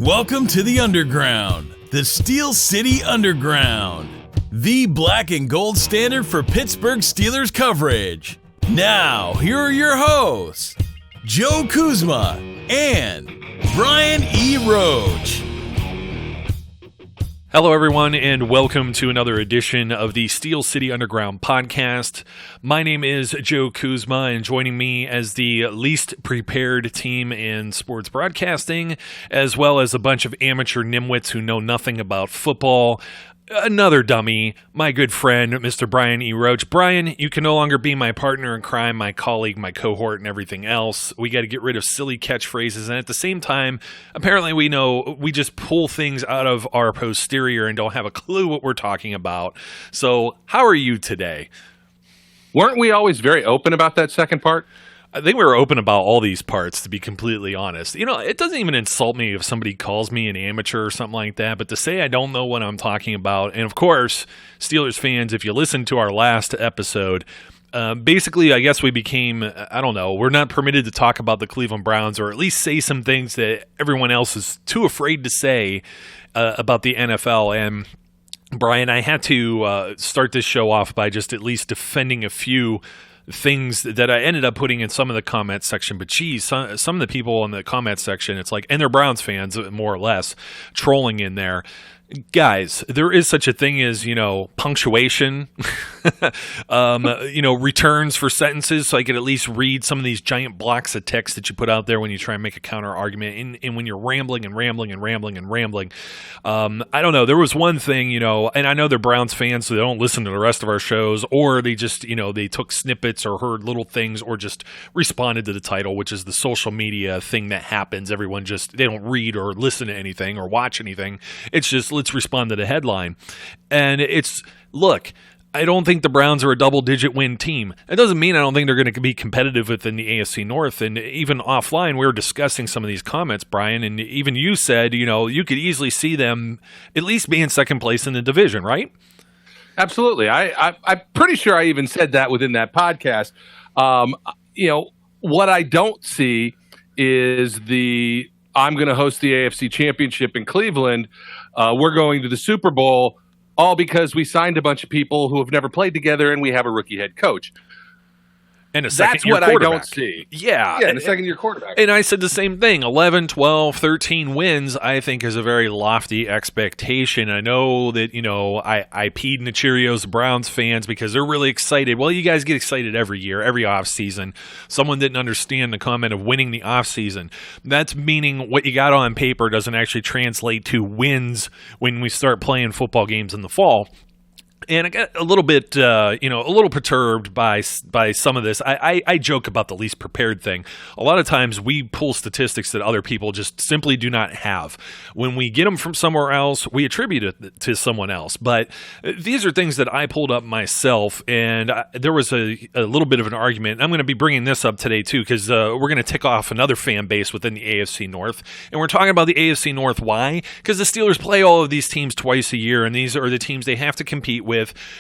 Welcome to the Underground, the Steel City Underground, the black and gold standard for Pittsburgh Steelers coverage. Now, here are your hosts, Joe Kuzma and Brian E. Roach. Hello, everyone, and welcome to another edition of the Steel City Underground podcast. My name is Joe Kuzma, and joining me as the least prepared team in sports broadcasting, as well as a bunch of amateur nimwits who know nothing about football, another dummy, my good friend, Mr. Brian E. Roach. Brian, you can no longer be my partner in crime, my colleague, my cohort, and everything else. We got to get rid of silly catchphrases, and at the same time, apparently we know we just pull things out of our posterior and don't have a clue what we're talking about. So, how are you today? Weren't we always very open about that second part? I think we were open about all these parts, to be completely honest. You know, it doesn't even insult me if somebody calls me an amateur or something like that, but to say I don't know what I'm talking about, and of course, Steelers fans, if you listened to our last episode, basically, I guess we became, I don't know, we're not permitted to talk about the Cleveland Browns, or at least say some things that everyone else is too afraid to say about the NFL, and Brian, I had to start this show off by just at least defending a few things that I ended up putting in some of the comments section, but geez, some of the people in the comments section, it's like, and they're Browns fans, more or less, trolling in there. Guys, there is such a thing as, punctuation, returns for sentences, so I could at least read some of these giant blocks of text that you put out there when you try and make a counter argument, and when you're rambling, I don't know, there was one thing, and I know they're Browns fans, so they don't listen to the rest of our shows, or they just, they took snippets or heard little things, or just responded to the title, which is the social media thing that happens. Everyone they don't read or listen to anything or watch anything. It's just, let's respond to the headline. And look, I don't think the Browns are a double-digit win team. It doesn't mean I don't think they're going to be competitive within the AFC North. And even offline, we were discussing some of these comments, Brian, and even you said, you could easily see them at least be in second place in the division, right? Absolutely. I'm pretty sure I even said that within that podcast. What I don't see is I'm going to host the AFC Championship in Cleveland. We're going to the Super Bowl, all because we signed a bunch of people who have never played together, and we have a rookie head coach. And that's what I don't see. Yeah, and a second-year quarterback. And I said the same thing. 11, 12, 13 wins, I think, is a very lofty expectation. I know that, I peed in the Cheerios Browns fans because they're really excited. Well, you guys get excited every year, every offseason. Someone didn't understand the comment of winning the offseason. That's meaning what you got on paper doesn't actually translate to wins when we start playing football games in the fall. And I got a little bit, a little perturbed by some of this. I joke about the least prepared thing. A lot of times we pull statistics that other people just simply do not have. When we get them from somewhere else, we attribute it to someone else. But these are things that I pulled up myself, and there was a little bit of an argument. I'm going to be bringing this up today, too, because we're going to tick off another fan base within the AFC North. And we're talking about the AFC North. Why? Because the Steelers play all of these teams twice a year, and these are the teams they have to compete with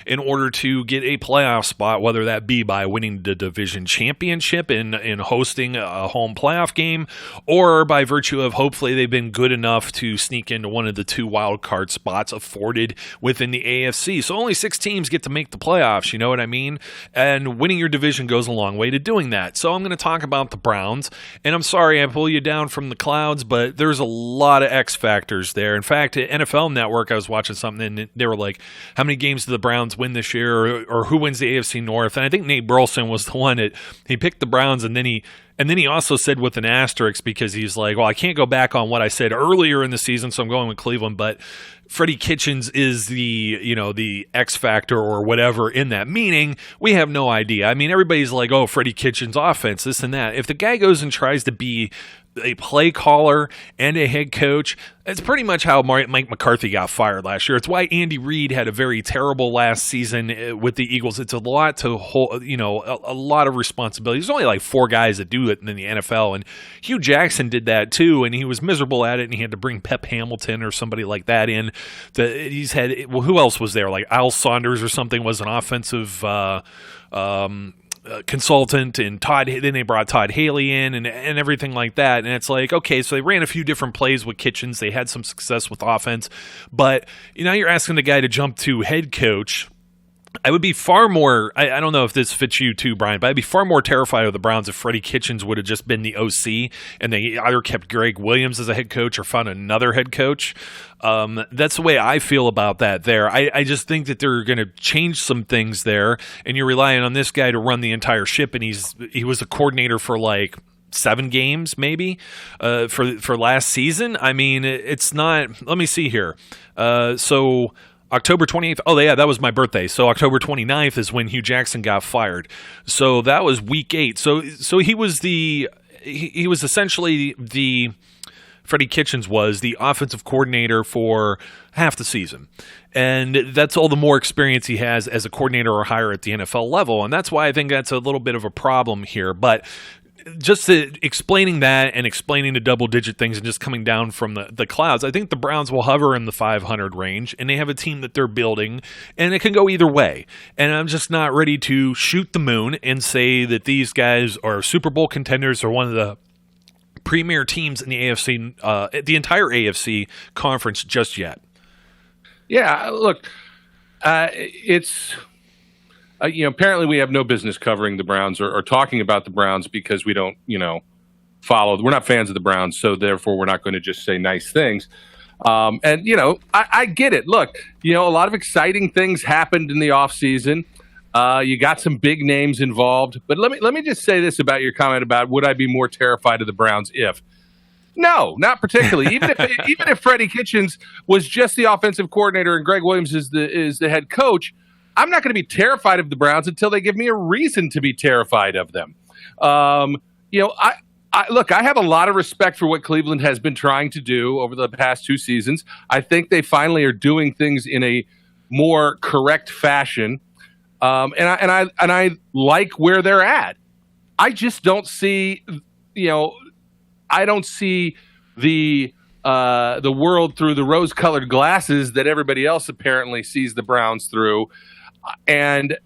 in order to get a playoff spot, whether that be by winning the division championship and hosting a home playoff game, or by virtue of hopefully they've been good enough to sneak into one of the two wild card spots afforded within the AFC. So only 6 teams get to make the playoffs, you know what I mean? And winning your division goes a long way to doing that. So I'm going to talk about the Browns, and I'm sorry I pull you down from the clouds, but there's a lot of X factors there. In fact, at NFL Network, I was watching something, and they were like, how many games do the Browns win this year, or who wins the AFC North? And I think Nate Burleson was the one that he picked the Browns, and then he also said with an asterisk, because he's like, well, I can't go back on what I said earlier in the season, so I'm going with Cleveland, but Freddie Kitchens is the X factor or whatever in that, meaning we have no idea. I mean, everybody's like, oh, Freddie Kitchens offense, this and that. If the guy goes and tries to be a play caller and a head coach, it's pretty much how Mike McCarthy got fired last year. It's why Andy Reid had a very terrible last season with the Eagles. It's a lot to hold, a lot of responsibility. There's only like 4 guys that do it in the NFL, and Hugh Jackson did that too, and he was miserable at it, and he had to bring Pep Hamilton or somebody like that in. Who else was there? Like Al Saunders or something was an offensive consultant, and then they brought Todd Haley in and everything like that. And it's like, okay, so they ran a few different plays with Kitchens. They had some success with offense, but you're asking the guy to jump to head coach. I would be far more, I don't know if this fits you too, Brian, but I'd be far more terrified of the Browns if Freddie Kitchens would have just been the OC and they either kept Greg Williams as a head coach or found another head coach. That's the way I feel about that there. I just think that they're going to change some things there, and you're relying on this guy to run the entire ship, and he was a coordinator for like 7 games maybe for last season. I mean, it's not, let me see here. So October 28th. Oh, yeah, that was my birthday. So October 29th is when Hugh Jackson got fired. So that was week 8. So he was he was essentially Freddie Kitchens was the offensive coordinator for half the season. And that's all the more experience he has as a coordinator or higher at the NFL level. And that's why I think that's a little bit of a problem here. But just explaining that and explaining the double-digit things and just coming down from the clouds, I think the Browns will hover in the 500 range, and they have a team that they're building, and it can go either way. And I'm just not ready to shoot the moon and say that these guys are Super Bowl contenders or one of the premier teams in the AFC, the entire AFC conference just yet. Yeah, look, it's... apparently we have no business covering the Browns or talking about the Browns because we don't, we're not fans of the Browns, so therefore we're not going to just say nice things. I get it. Look, a lot of exciting things happened in the offseason. You got some big names involved. But let me just say this about your comment about would I be more terrified of the Browns if? No, not particularly. Even if Freddie Kitchens was just the offensive coordinator and Greg Williams is the head coach, I'm not going to be terrified of the Browns until they give me a reason to be terrified of them. I have a lot of respect for what Cleveland has been trying to do over the past 2 seasons. I think they finally are doing things in a more correct fashion, and I like where they're at. I just don't see, I don't see the world through the rose-colored glasses that everybody else apparently sees the Browns through. And,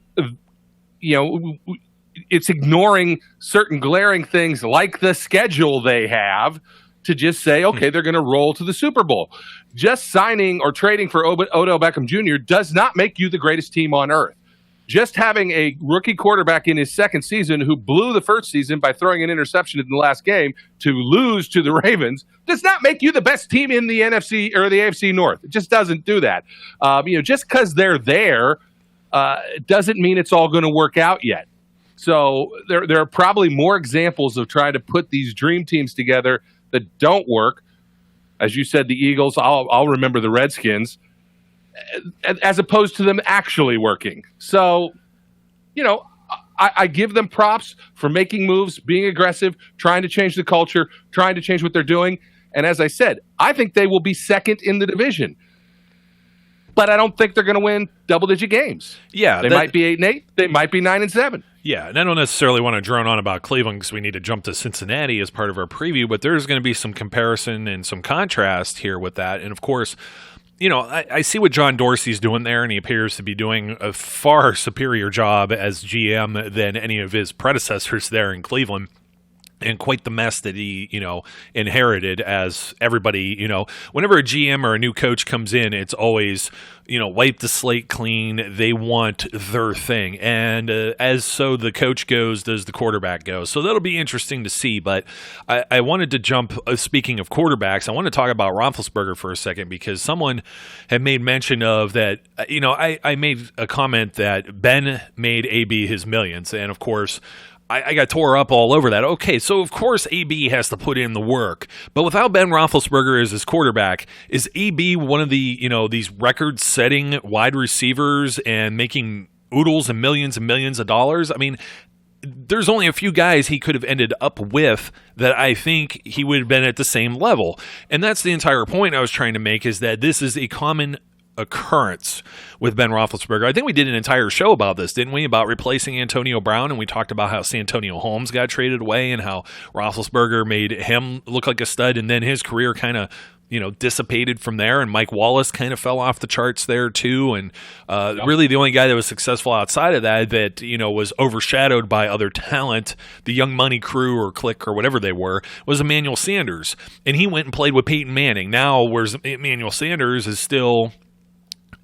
it's ignoring certain glaring things like the schedule they have to just say, okay, they're going to roll to the Super Bowl. Just signing or trading for Odell Beckham Jr. does not make you the greatest team on earth. Just having a rookie quarterback in his second season who blew the first season by throwing an interception in the last game to lose to the Ravens does not make you the best team in the NFC or the AFC North. It just doesn't do that. Just because they're there doesn't mean it's all going to work out yet. So there are probably more examples of trying to put these dream teams together that don't work. As you said, the Eagles, I'll remember the Redskins, as opposed to them actually working. So, I give them props for making moves, being aggressive, trying to change the culture, trying to change what they're doing. And as I said, I think they will be second in the division. But I don't think they're going to win double-digit games. Yeah, they might be 8-8. They might be 9-7. Yeah, and I don't necessarily want to drone on about Cleveland because we need to jump to Cincinnati as part of our preview, but there's going to be some comparison and some contrast here with that. And, of course, I see what John Dorsey's doing there, and he appears to be doing a far superior job as GM than any of his predecessors there in Cleveland. And quite the mess that he, inherited as everybody, whenever a GM or a new coach comes in, it's always, wipe the slate clean. They want their thing. And as so the coach goes, does the quarterback go. So that'll be interesting to see. But I wanted to jump, speaking of quarterbacks, I want to talk about Roethlisberger for a second because someone had made mention of that, I made a comment that Ben made AB his millions. And of course, I got tore up all over that. Okay, so of course AB has to put in the work, but without Ben Roethlisberger as his quarterback, is AB one of the these record-setting wide receivers and making oodles and millions of dollars? I mean, there's only a few guys he could have ended up with that I think he would have been at the same level, and that's the entire point I was trying to make. Is that this is a common occurrence with Ben Roethlisberger. I think we did an entire show about this, didn't we? About replacing Antonio Brown, and we talked about how Santonio Holmes got traded away and how Roethlisberger made him look like a stud, and then his career kind of dissipated from there, and Mike Wallace kind of fell off the charts there too. And really the only guy that was successful outside of that was overshadowed by other talent, the Young Money crew or clique or whatever they were, was Emmanuel Sanders. And he went and played with Peyton Manning. Now, whereas Emmanuel Sanders is still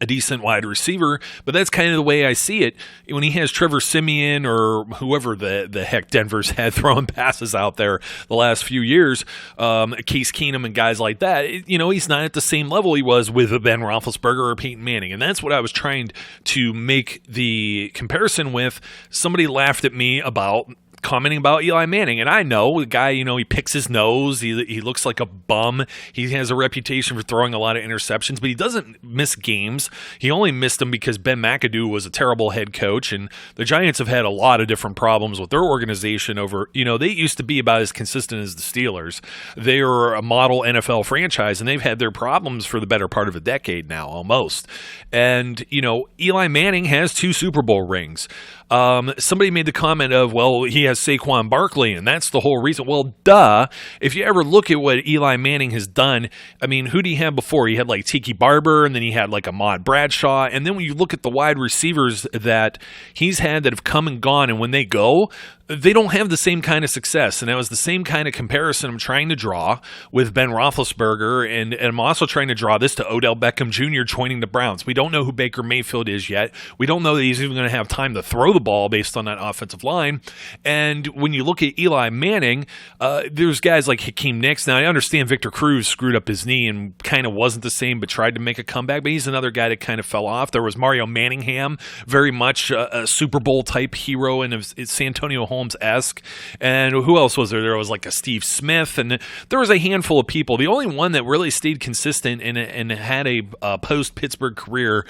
a decent wide receiver, but that's kind of the way I see it. When he has Trevor Siemian or whoever the heck Denver's had throwing passes out there the last few years, Case Keenum and guys like that, he's not at the same level he was with Ben Roethlisberger or Peyton Manning. And that's what I was trying to make the comparison with. Somebody laughed at me about commenting about Eli Manning, and I know the guy, he picks his nose, he looks like a bum, he has a reputation for throwing a lot of interceptions, but he doesn't miss games. He only missed them because Ben McAdoo was a terrible head coach, and the Giants have had a lot of different problems with their organization over, they used to be about as consistent as the Steelers. They are a model NFL franchise, and they've had their problems for the better part of a decade now, almost. And, Eli Manning has 2 Super Bowl rings. Somebody made the comment of, well, he has Saquon Barkley, and that's the whole reason. Well, duh. If you ever look at what Eli Manning has done, I mean, who did he have before? He had like Tiki Barber, and then he had like Ahmad Bradshaw. And then when you look at the wide receivers that he's had that have come and gone, and when they go, they don't have the same kind of success. And that was the same kind of comparison I'm trying to draw with Ben Roethlisberger, and I'm also trying to draw this to Odell Beckham Jr. joining the Browns. We don't know who Baker Mayfield is yet. We don't know that he's even going to have time to throw the ball based on that offensive line. And when you look at Eli Manning, there's guys like Hakeem Nicks. Now, I understand Victor Cruz screwed up his knee and kind of wasn't the same, but tried to make a comeback. But he's another guy that kind of fell off. There was Mario Manningham, very much a Super Bowl type hero, and it's Santonio Holmes-esque. And who else was there? There was like a Steve Smith, and there was a handful of people. The only one that really stayed consistent and had a post-Pittsburgh career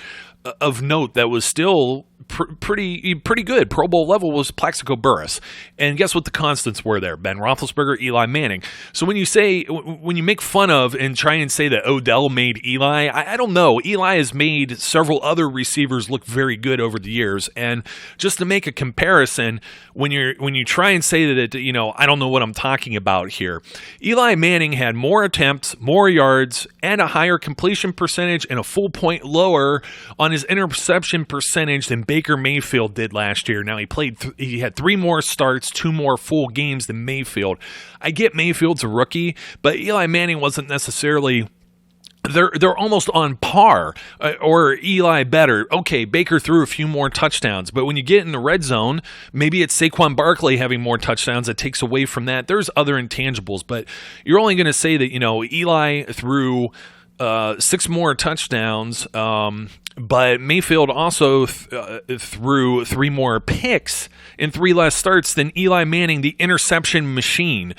of note that was still pretty good, Pro Bowl level, was Plaxico Burress. And guess what the constants were there? Ben Roethlisberger, Eli Manning. So when you make fun of and try and say that Odell made Eli, I don't know. Eli has made several other receivers look very good over the years. And just to make a comparison, when you try and say that I don't know what I'm talking about here. Eli Manning had more attempts, more yards, and a higher completion percentage and a full point lower on his interception percentage than Baker Mayfield did last year. Now, he had 3 more starts, 2 more full games than Mayfield. I get Mayfield's a rookie, but Eli Manning wasn't necessarily. They're almost on par, or Eli better. Okay, Baker threw a few more touchdowns, but when you get in the red zone, maybe it's Saquon Barkley having more touchdowns that takes away from that. There's other intangibles, but you're only going to say that Eli threw 6 more touchdowns, but Mayfield also threw 3 more picks in 3 less starts than Eli Manning, the interception machine.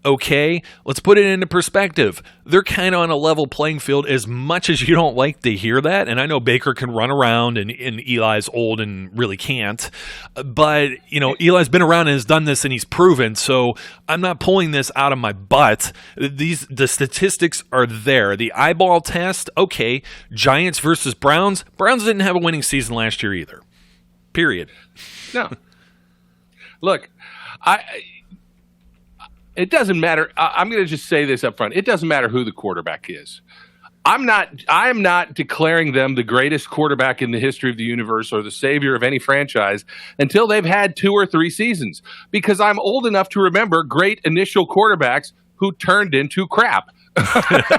Okay, let's put it into perspective. They're kind of on a level playing field, as much as you don't like to hear that. And I know Baker can run around and Eli's old and really can't. But, Eli's been around and has done this and he's proven. So I'm not pulling this out of my butt. The statistics are there. The eyeball test, okay, Giants versus Browns. Browns didn't have a winning season last year either. Period. No. Look, it doesn't matter. I'm going to just say this up front. It doesn't matter who the quarterback is. I am not declaring them the greatest quarterback in the history of the universe or the savior of any franchise until they've had 2 or 3 seasons, because I'm old enough to remember great initial quarterbacks who turned into crap.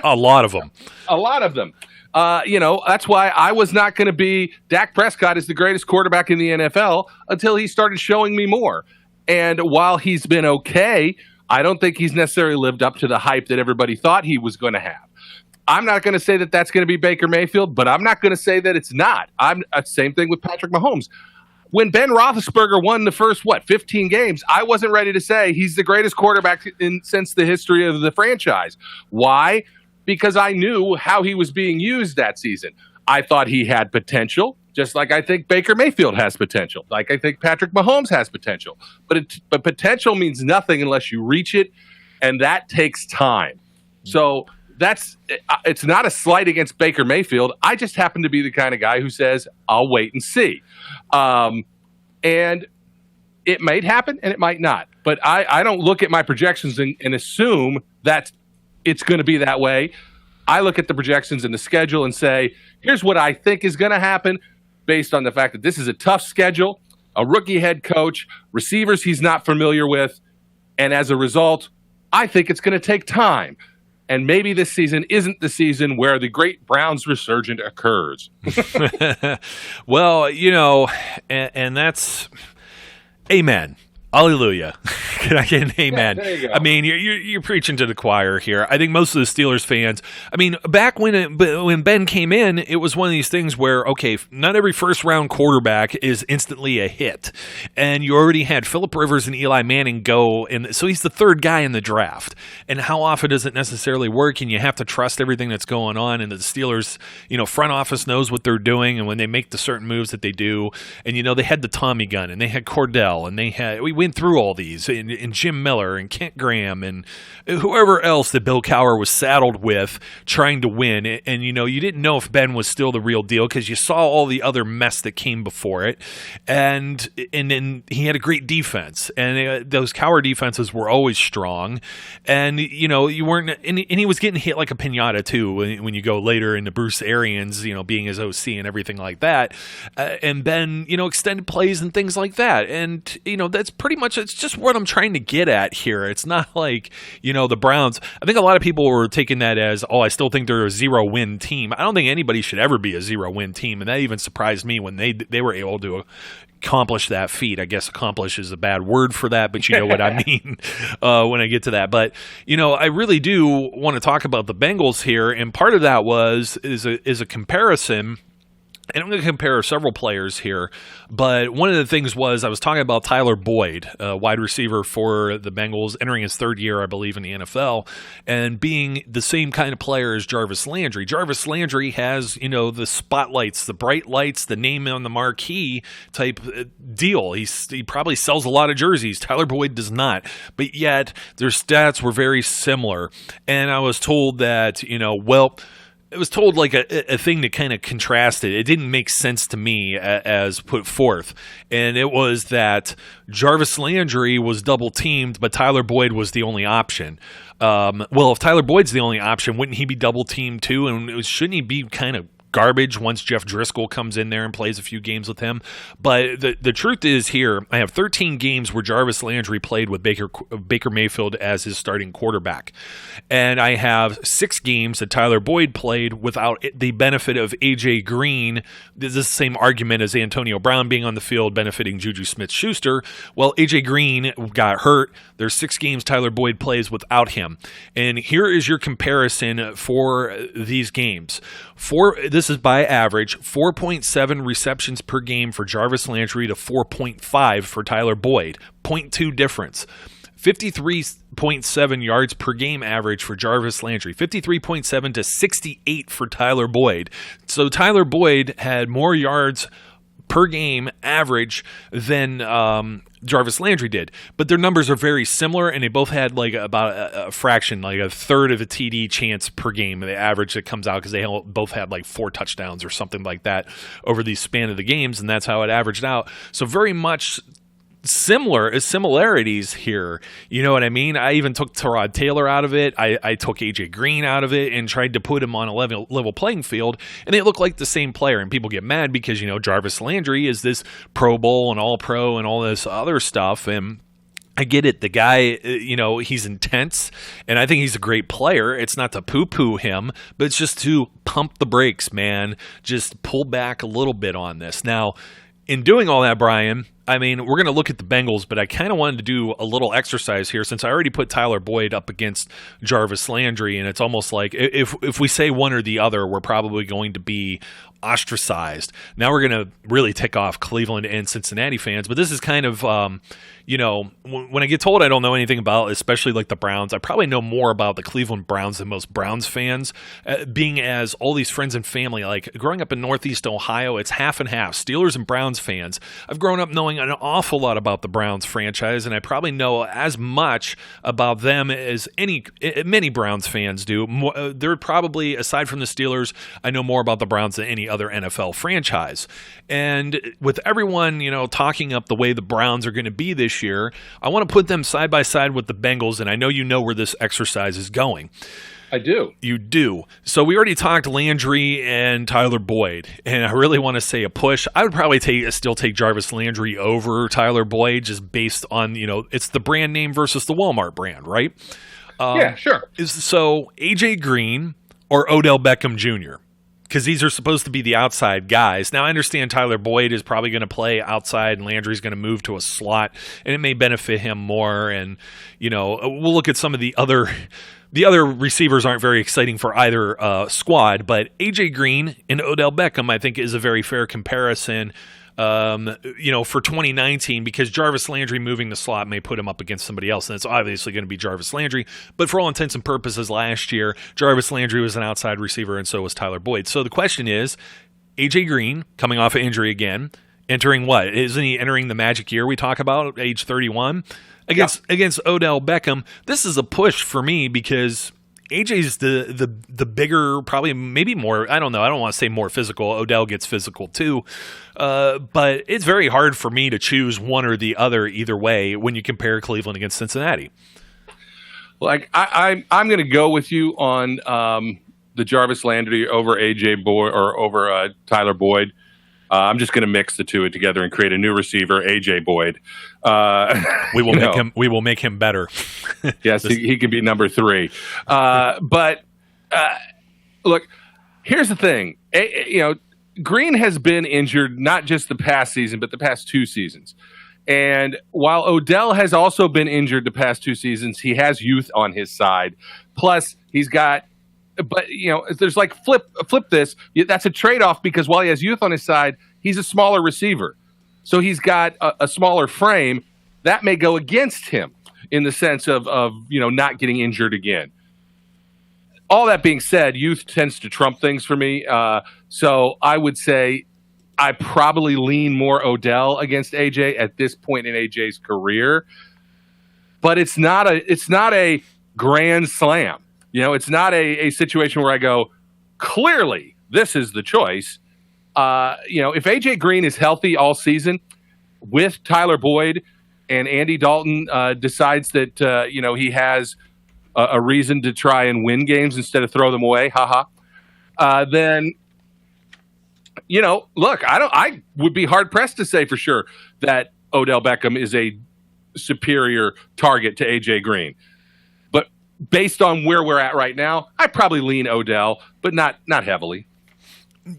A lot of them. A lot of them. That's why I was not going to be Dak Prescott is the greatest quarterback in the NFL until he started showing me more. And while he's been okay, I don't think he's necessarily lived up to the hype that everybody thought he was going to have. I'm not going to say that that's going to be Baker Mayfield, but I'm not going to say that it's not. Same thing with Patrick Mahomes. When Ben Roethlisberger won the first, 15 games, I wasn't ready to say he's the greatest quarterback since the history of the franchise. Why? Because I knew how he was being used that season. I thought he had potential, just like I think Baker Mayfield has potential, like I think Patrick Mahomes has potential. But potential means nothing unless you reach it, and that takes time. So it's not a slight against Baker Mayfield. I just happen to be the kind of guy who says, I'll wait and see. And it might happen and it might not. But I don't look at my projections and assume that it's going to be that way. I look at the projections and the schedule and say, here's what I think is going to happen based on the fact that this is a tough schedule, a rookie head coach, receivers he's not familiar with, and as a result, I think it's going to take time. And maybe this season isn't the season where the great Browns resurgent occurs. Well, and that's amen. Hallelujah. Can I get an amen? Yeah, there you go. I mean, you're preaching to the choir here. I think most of the Steelers fans, I mean, back when Ben came in, it was one of these things where, okay, not every first-round quarterback is instantly a hit. And you already had Phillip Rivers and Eli Manning go, and so he's the third guy in the draft. And how often does it necessarily work? And you have to trust everything that's going on. And the Steelers, front office knows what they're doing, and when they make the certain moves that they do. And, they had the Tommy gun, and they had Cordell, and we went through all these, and Jim Miller and Kent Graham and whoever else that Bill Cowher was saddled with trying to win. And you didn't know if Ben was still the real deal because you saw all the other mess that came before it. And then he had a great defense, and those Cowher defenses were always strong. And you weren't, and he was getting hit like a pinata too when you go later into Bruce Arians, being his OC and everything like that. And Ben, extended plays and things like that. And that's pretty much, it's just what I'm trying to get at here. It's not like, the Browns, I think a lot of people were taking that as, I still think they're a 0-win team. I don't think anybody should ever be a 0-win team. And that even surprised me when they were able to accomplish that feat. I guess accomplish is a bad word for that, but you know what I mean when I get to that. But, I really do want to talk about the Bengals here. And part of that is a comparison. And I'm going to compare several players here, but one of the things was I was talking about Tyler Boyd, a wide receiver for the Bengals, entering his third year, I believe, in the NFL, and being the same kind of player as Jarvis Landry. Jarvis Landry has, the spotlights, the bright lights, the name on the marquee type deal. He probably sells a lot of jerseys. Tyler Boyd does not, but yet their stats were very similar. And I was told that, it was told like a thing that kind of contrasted. It didn't make sense to me as put forth. And it was that Jarvis Landry was double teamed, but Tyler Boyd was the only option. If Tyler Boyd's the only option, wouldn't he be double teamed too? And shouldn't he be kind of garbage once Jeff Driscoll comes in there and plays a few games with him? But the truth is here, I have 13 games where Jarvis Landry played with Baker Mayfield as his starting quarterback. And I have 6 games that Tyler Boyd played without the benefit of A.J. Green. This is the same argument as Antonio Brown being on the field benefiting Juju Smith-Schuster. Well, A.J. Green got hurt. There's 6 games Tyler Boyd plays without him. And here is your comparison for these games. This is by average, 4.7 receptions per game for Jarvis Landry to 4.5 for Tyler Boyd. 0.2 difference. 53.7 yards per game average for Jarvis Landry. 53.7 to 68 for Tyler Boyd. So Tyler Boyd had more yards per game average than Jarvis Landry did. But their numbers are very similar, and they both had like about a fraction, like a third of a TD chance per game, the average that comes out, because they both had like 4 touchdowns or something like that over the span of the games, and that's how it averaged out. So very much similarities here. You know what I mean? I even took Tyrod Taylor out of it. I took AJ Green out of it and tried to put him on a level playing field, and they look like the same player. And people get mad because, Jarvis Landry is this Pro Bowl and All Pro and all this other stuff. And I get it. The guy, he's intense, and I think he's a great player. It's not to poo-poo him, but it's just to pump the brakes, man. Just pull back a little bit on this. Now, in doing all that, Brian, I mean, we're going to look at the Bengals, but I kind of wanted to do a little exercise here since I already put Tyler Boyd up against Jarvis Landry, and it's almost like if we say one or the other, we're probably going to be ostracized. Now we're going to really tick off Cleveland and Cincinnati fans, but this is kind of, when I get told I don't know anything about, especially like the Browns, I probably know more about the Cleveland Browns than most Browns fans, being as all these friends and family, like growing up in Northeast Ohio, it's half and half, Steelers and Browns fans. I've grown up knowing an awful lot about the Browns franchise, and I probably know as much about them as many Browns fans do. They're probably, aside from the Steelers, I know more about the Browns than any other NFL franchise. And with everyone, talking up the way the Browns are going to be this year, I want to put them side by side with the Bengals, and I know where this exercise is going. I do. You do. So we already talked Landry and Tyler Boyd, and I really want to say a push. I would probably still take Jarvis Landry over Tyler Boyd, just based on, it's the brand name versus the Walmart brand, right? Yeah, sure. So AJ Green or Odell Beckham Jr., because these are supposed to be the outside guys. Now, I understand Tyler Boyd is probably going to play outside and Landry's going to move to a slot, and it may benefit him more. And, we'll look at some of the other receivers aren't very exciting for either squad, but A.J. Green and Odell Beckham, I think, is a very fair comparison, for 2019, because Jarvis Landry moving the slot may put him up against somebody else, and it's obviously going to be Jarvis Landry. But for all intents and purposes, last year, Jarvis Landry was an outside receiver, and so was Tyler Boyd. So the question is, A.J. Green, coming off of injury again, entering what? Isn't he entering the magic year we talk about, age 31? Against Odell Beckham, this is a push for me because AJ's the bigger, probably maybe more, I don't know, I don't want to say more physical. Odell gets physical too. But it's very hard for me to choose one or the other either way when you compare Cleveland against Cincinnati. Like I'm going to go with you on the Jarvis Landry over AJ Boyd or over Tyler Boyd. I'm just going to mix the two together and create a new receiver, AJ Boyd. We will make him better. Yes, he can be number 3. But look, here's the thing. Green has been injured not just the past season, but the past 2 seasons. And while Odell has also been injured the past 2 seasons, he has youth on his side. Plus, he's got. But, there's like flip this. That's a trade-off because while he has youth on his side, he's a smaller receiver. So he's got a smaller frame. That may go against him in the sense of not getting injured again. All that being said, youth tends to trump things for me. So I would say I probably lean more Odell against AJ at this point in AJ's career. But it's not a grand slam. It's not a situation where I go, clearly, this is the choice. If A.J. Green is healthy all season with Tyler Boyd and Andy Dalton decides that, he has a reason to try and win games instead of throw them away, then, look, I would be hard-pressed to say for sure that Odell Beckham is a superior target to A.J. Green. Based on where we're at right now, I probably lean Odell, but not heavily.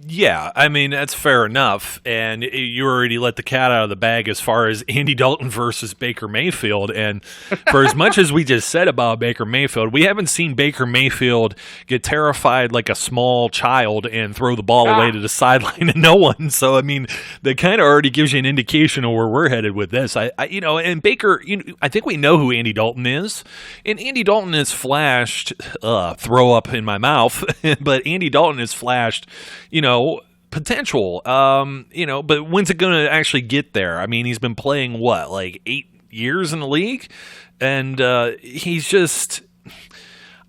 Yeah, I mean, that's fair enough. And you already let the cat out of the bag as far as Andy Dalton versus Baker Mayfield. And for as much as we just said about Baker Mayfield, we haven't seen Baker Mayfield get terrified like a small child and throw the ball away to the sideline to no one. So, I mean, that kind of already gives you an indication of where we're headed with this. And Baker, I think we know who Andy Dalton is. And Andy Dalton has flashed, throw up in my mouth, but Andy Dalton has flashed, potential, but when's it going to actually get there? I mean, he's been playing, 8 years in the league? And he's just,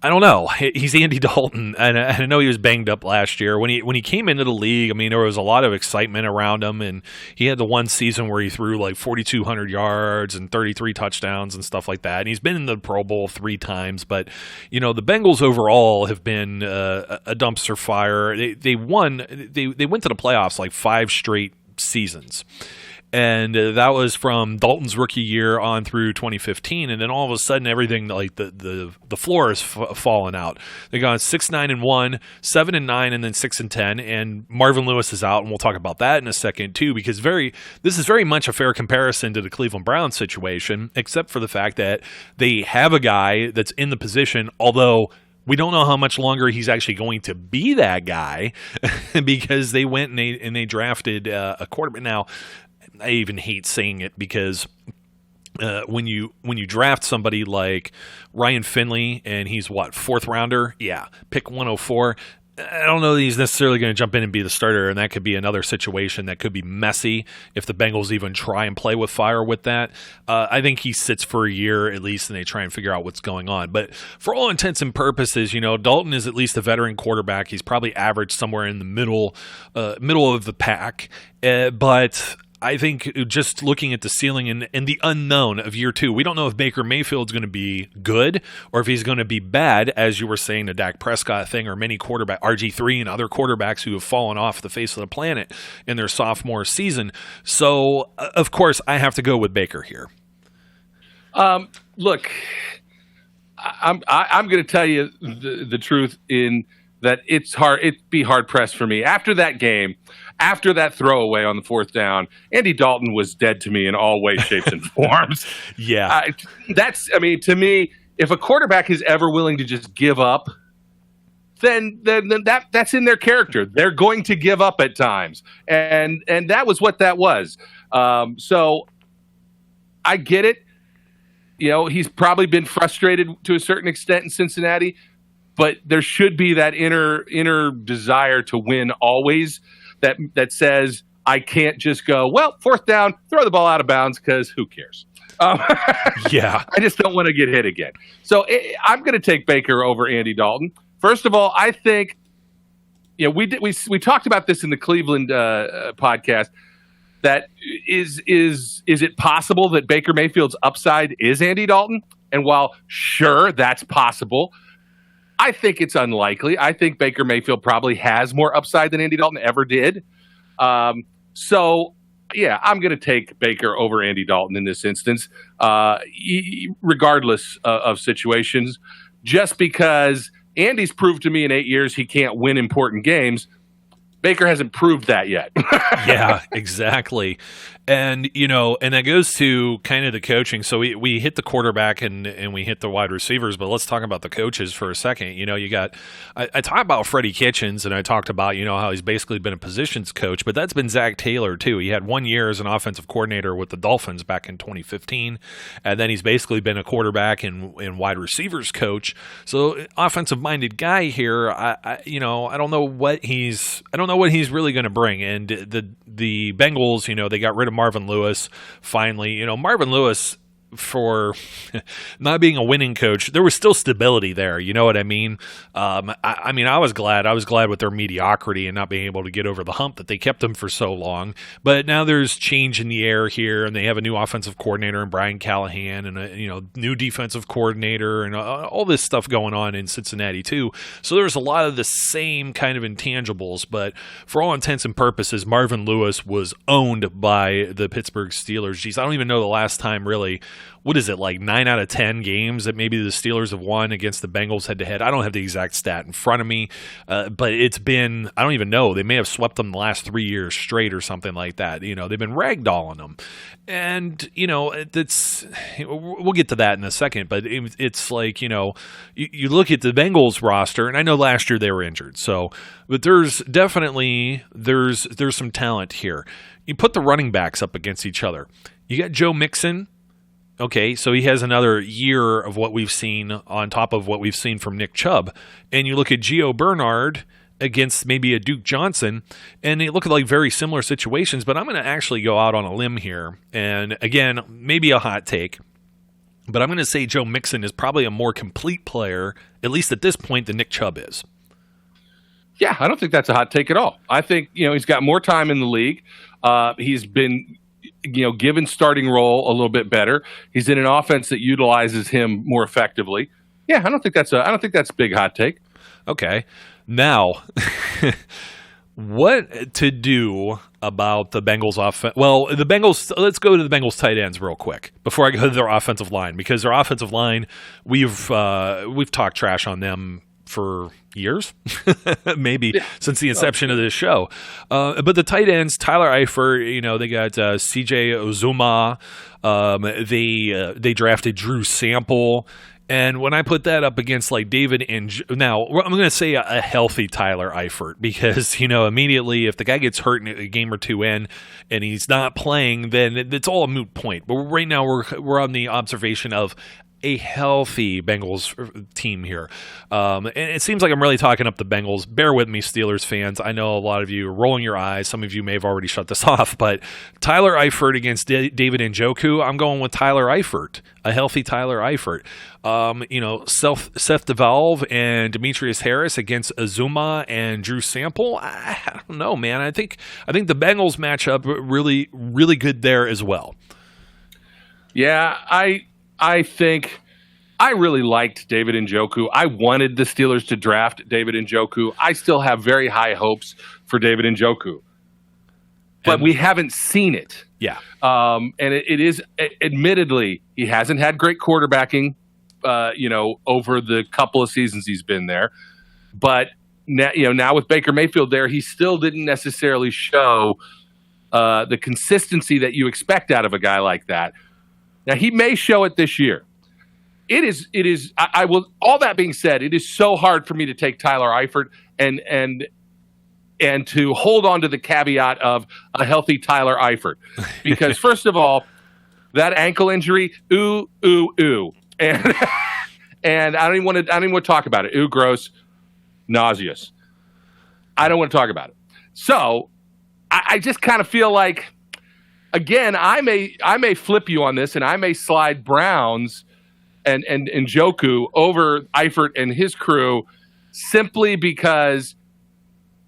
I don't know. He's Andy Dalton, and I know he was banged up last year. When he came into the league, I mean, there was a lot of excitement around him, and he had the one season where he threw 4,200 yards and 33 touchdowns and stuff like that. And he's been in the Pro Bowl 3 times, but the Bengals overall have been a dumpster fire. They went to the playoffs 5 straight seasons. And that was from Dalton's rookie year on through 2015, and then all of a sudden, everything the floor has fallen out. They gone 6-9-1, 7-9, and then 6-10. And Marvin Lewis is out, and we'll talk about that in a second too, because this is very much a fair comparison to the Cleveland Browns situation, except for the fact that they have a guy that's in the position, although we don't know how much longer he's actually going to be that guy, because they went and they drafted a quarterback. Now, I even hate saying it because when you draft somebody like Ryan Finley and he's 4th rounder, pick 104. I don't know that he's necessarily going to jump in and be the starter, and that could be another situation that could be messy if the Bengals even try and play with fire with that. I think he sits for a year at least, and they try and figure out what's going on. But for all intents and purposes, Dalton is at least a veteran quarterback. He's probably averaged somewhere in the middle of the pack, but I think just looking at the ceiling and the unknown of year 2, we don't know if Baker Mayfield's going to be good or if he's going to be bad, as you were saying, the Dak Prescott thing, or many quarterback, RG3 and other quarterbacks who have fallen off the face of the planet in their sophomore season. So, of course, I have to go with Baker here. Look, I'm going to tell you the truth in that it'd be hard pressed for me after that game. After that throwaway on the 4th down, Andy Dalton was dead to me in all ways, shapes, and forms. Yeah. To me, if a quarterback is ever willing to just give up, then that's in their character. They're going to give up at times. And that was what that was. So I get it. He's probably been frustrated to a certain extent in Cincinnati, but there should be that inner desire to win always. That says I can't just go, well, 4th down, throw the ball out of bounds because who cares? Yeah. I just don't want to get hit again. So I'm going to take Baker over Andy Dalton. First of all, I think we talked about this in the Cleveland podcast. That is it possible that Baker Mayfield's upside is Andy Dalton? And while sure that's possible, I think it's unlikely. I think Baker Mayfield probably has more upside than Andy Dalton ever did. So, yeah, I'm going to take Baker over Andy Dalton in this instance, regardless of situations, just because Andy's proved to me in 8 years he can't win important games. Baker hasn't proved that yet. Yeah, exactly. And, and that goes to kind of the coaching. So we hit the quarterback and we hit the wide receivers, but let's talk about the coaches for a second. I talked about Freddie Kitchens, and I talked about, how he's basically been a positions coach, but that's been Zach Taylor too. He had 1 year as an offensive coordinator with the Dolphins back in 2015. And then he's basically been a quarterback and wide receivers coach. So offensive minded guy here. I don't know what he's really going to bring. And the Bengals, they got rid of Marvin Lewis finally. Marvin Lewis, for not being a winning coach, there was still stability there. You know what I mean? I was glad. I was glad with their mediocrity and not being able to get over the hump that they kept them for so long. But now there's change in the air here, and they have a new offensive coordinator in Brian Callahan, and a new defensive coordinator, and all this stuff going on in Cincinnati too. So there's a lot of the same kind of intangibles, but for all intents and purposes, Marvin Lewis was owned by the Pittsburgh Steelers. Geez, I don't even know the last time really. What is it, like 9 out of 10 games that maybe the Steelers have won against the Bengals head-to-head? I don't have the exact stat in front of me, but it's been, I don't even know. They may have swept them the last 3 years straight or something like that. They've been ragdolling them. And, we'll get to that in a second, but it's like, you look at the Bengals roster, and I know last year they were injured, but there's definitely, there's some talent here. You put the running backs up against each other. You got Joe Mixon. Okay, so he has another year of what we've seen on top of what we've seen from Nick Chubb. And you look at Gio Bernard against maybe a Duke Johnson, and they look like very similar situations, but I'm going to actually go out on a limb here. And again, maybe a hot take, but I'm going to say Joe Mixon is probably a more complete player, at least at this point, than Nick Chubb is. Yeah, I don't think that's a hot take at all. I think, he's got more time in the league. He's been given starting role a little bit better. He's in an offense that utilizes him more effectively. Yeah, I don't think that's a big hot take. Okay. Now, what to do about the Bengals offense? Well, the Bengals, let's go to the Bengals tight ends real quick before I go to their offensive line, because their offensive line, we've talked trash on them for years, maybe since the inception of this show. But the tight ends, Tyler Eifert, they got CJ Uzomah. They drafted Drew Sample. And when I put that up against like David and now I'm going to say a healthy Tyler Eifert, because, immediately if the guy gets hurt in a game or two in and he's not playing, then it's all a moot point. But right now we're on the observation of a healthy Bengals team here. And it seems like I'm really talking up the Bengals. Bear with me, Steelers fans. I know a lot of you are rolling your eyes. Some of you may have already shut this off, but Tyler Eifert against David Njoku, I'm going with Tyler Eifert, a healthy Tyler Eifert. Seth DeValve and Demetrius Harris against Azuma and Drew Sample. I don't know, man. I think the Bengals match up really, really good there as well. Yeah, I think I really liked David Njoku. I wanted the Steelers to draft David Njoku. I still have very high hopes for David Njoku, but we haven't seen it. Yeah. And it is, admittedly, he hasn't had great quarterbacking, over the couple of seasons he's been there. But now with Baker Mayfield there, he still didn't necessarily show the consistency that you expect out of a guy like that. Now, he may show it this year. It is. I will. All that being said, it is so hard for me to take Tyler Eifert and to hold on to the caveat of a healthy Tyler Eifert, because first of all, that ankle injury, and and I don't even want to talk about it. Gross, nauseous. I don't want to talk about it. So I just kind of feel like, again, I may flip you on this, and I may slide Browns and Njoku over Eifert and his crew simply because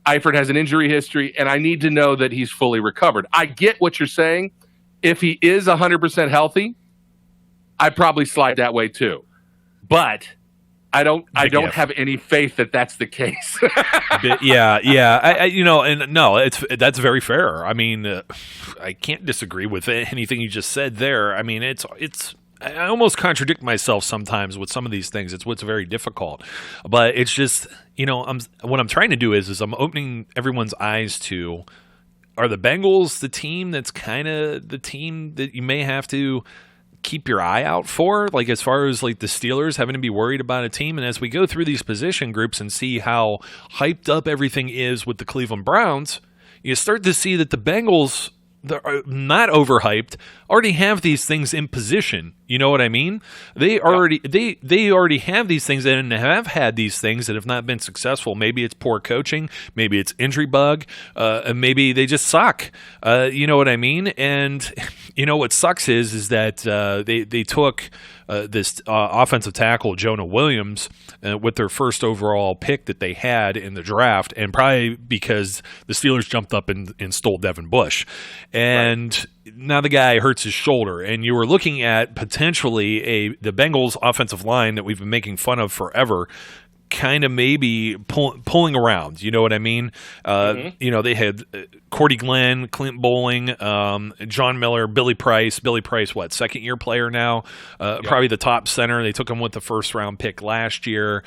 Eifert has an injury history, and I need to know that he's fully recovered. I get what you're saying. If he is 100% healthy, I'd probably slide that way too. But I don't have any faith that that's the case. That's very fair. I mean, I can't disagree with anything you just said there. I mean, I almost contradict myself sometimes with some of these things. It's what's very difficult, but it's just, what I'm trying to do is I'm opening everyone's eyes to, are the Bengals the team that's kind of the team that you may have to keep your eye out for, like as far as like the Steelers having to be worried about a team. And as we go through these position groups and see how hyped up everything is with the Cleveland Browns, you start to see that the Bengals, they're not overhyped, already have these things in position. You know what I mean? They already have these things and have had these things that have not been successful. Maybe it's poor coaching, maybe it's injury bug, and maybe they just suck. You know what I mean? And what sucks is that they took this offensive tackle Jonah Williams with their first overall pick that they had in the draft, and probably because the Steelers jumped up and stole Devin Bush. And now the guy hurts his shoulder, and you were looking at potentially the Bengals offensive line that we've been making fun of forever, kind of maybe pulling around. You know what I mean? They had Cordy Glenn, Clint Bowling, John Miller, Billy Price. Billy Price, second-year player now? Probably the top center. They took him with the first-round pick last year.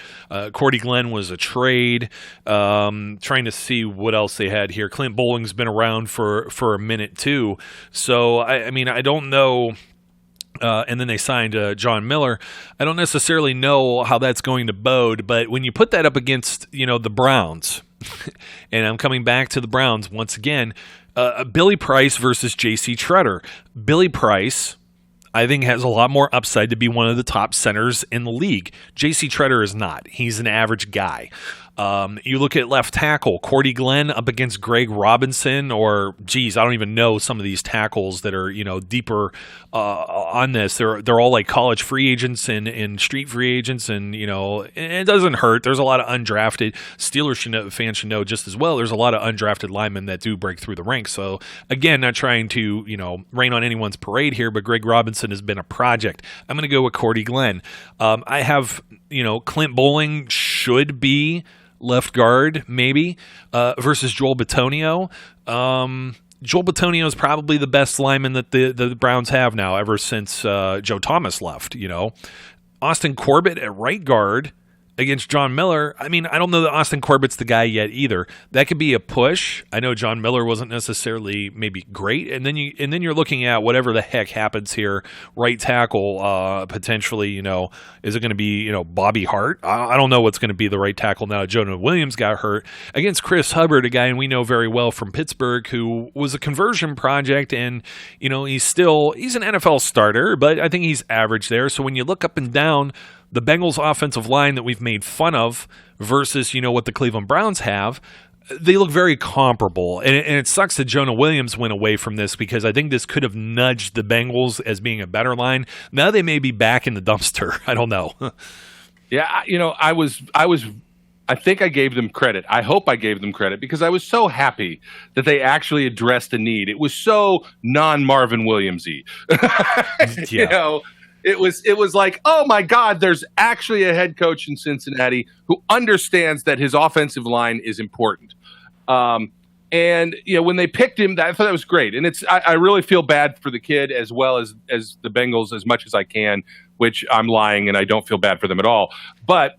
Cordy Glenn was a trade. Trying to see what else they had here. Clint Bowling's been around for a minute, too. So, I mean, I don't know. And then they signed John Miller. I don't necessarily know how that's going to bode, but when you put that up against, the Browns, and I'm coming back to the Browns once again, Billy Price versus J.C. Tretter. Billy Price, I think, has a lot more upside to be one of the top centers in the league. J.C. Tretter is not. He's an average guy. You look at left tackle, Cordy Glenn up against Greg Robinson, or I don't even know some of these tackles that are, deeper on this. They're all like college free agents and street free agents, and it doesn't hurt. There's a lot of undrafted. Steelers fans should know just as well. There's a lot of undrafted linemen that do break through the ranks. So again, not trying to rain on anyone's parade here, but Greg Robinson has been a project. I'm going to go with Cordy Glenn. I have Clint Bowling should be left guard, maybe, versus Joel Bitonio. Joel Bitonio is probably the best lineman that the Browns have now, ever since Joe Thomas left. Austin Corbett at right guard against John Miller, I mean, I don't know that Austin Corbett's the guy yet either. That could be a push. I know John Miller wasn't necessarily maybe great, and then you're looking at whatever the heck happens here. Right tackle, potentially, is it going to be Bobby Hart? I don't know what's going to be the right tackle now. Jonah Williams got hurt against Chris Hubbard, a guy we know very well from Pittsburgh, who was a conversion project, and he's an NFL starter, but I think he's average there. So when you look up and down the Bengals offensive line that we've made fun of versus, what the Cleveland Browns have, they look very comparable. And it sucks that Jonah Williams went away from this, because I think this could have nudged the Bengals as being a better line. Now they may be back in the dumpster. I don't know. Yeah, I think I gave them credit. I hope I gave them credit, because I was so happy that they actually addressed the need. It was so non-Marvin Williams-y. Yeah. It was like, oh my God, there's actually a head coach in Cincinnati who understands that his offensive line is important. And when they picked him, I thought that was great. And I really feel bad for the kid as well as the Bengals as much as I can, which I'm lying and I don't feel bad for them at all. But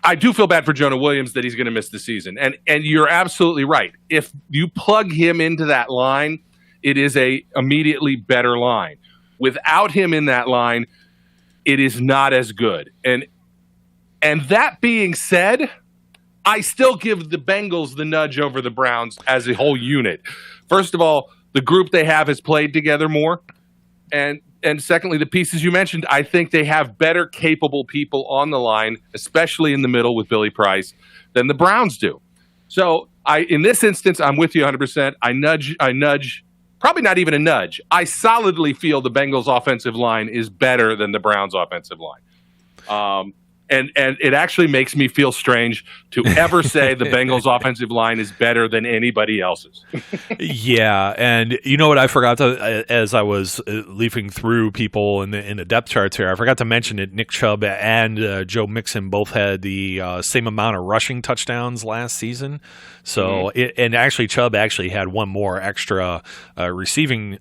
I do feel bad for Jonah Williams that he's going to miss the season. And you're absolutely right. If you plug him into that line, it is a immediately better line. Without him in that line, it is not as good. And that being said, I still give the Bengals the nudge over the Browns as a whole unit. First of all, the group they have has played together more. And secondly, the pieces you mentioned, I think they have better capable people on the line, especially in the middle with Billy Price, than the Browns do. So in this instance, I'm with you 100%. I nudge. Probably not even a nudge. I solidly feel the Bengals' offensive line is better than the Browns' offensive line. And it actually makes me feel strange to ever say the Bengals' offensive line is better than anybody else's. Yeah, and you know what I forgot to, as I was leafing through people in the depth charts here, I forgot to mention that Nick Chubb and Joe Mixon both had the same amount of rushing touchdowns last season. So, and actually Chubb actually had one more extra receiving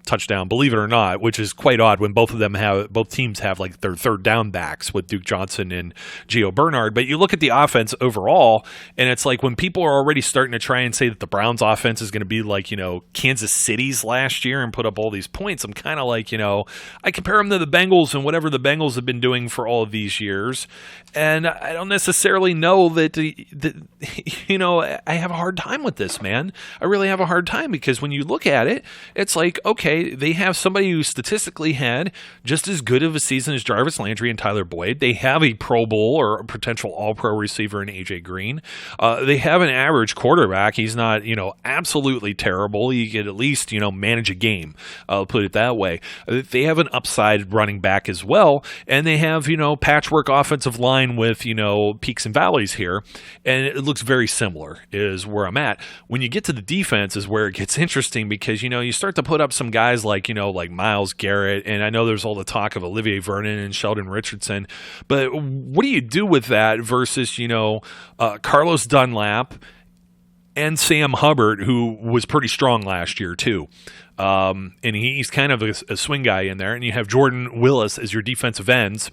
touchdown, believe it or not, which is quite odd when both teams have like their third down backs with Duke Johnson and Gio Bernard. But you look at the offense overall, and it's like when people are already starting to try and say that the Browns offense is going to be like, Kansas City's last year and put up all these points, I'm kind of like, I compare them to the Bengals and whatever the Bengals have been doing for all of these years. And I don't necessarily know that I have a hard time with this, man. I really have a hard time, because when you look at it, it's like, okay, they have somebody who statistically had just as good of a season as Jarvis Landry and Tyler Boyd. They have a Pro Bowl or a potential All-Pro receiver in A.J. Green. They have an average quarterback. He's not, absolutely terrible. He could at least, manage a game. I'll put it that way. They have an upside running back as well, and they have, patchwork offensive line with, peaks and valleys here, and it looks very similar is where I'm at. When you get to the defense is where it gets interesting, because, you start to put up some guys like, like Myles Garrett, and I know there's all the talk of Olivier Vernon and Sheldon Richardson, but what do you do with that versus, Carlos Dunlap and Sam Hubbard, who was pretty strong last year too? And he's kind of a swing guy in there, and you have Jordan Willis as your defensive ends.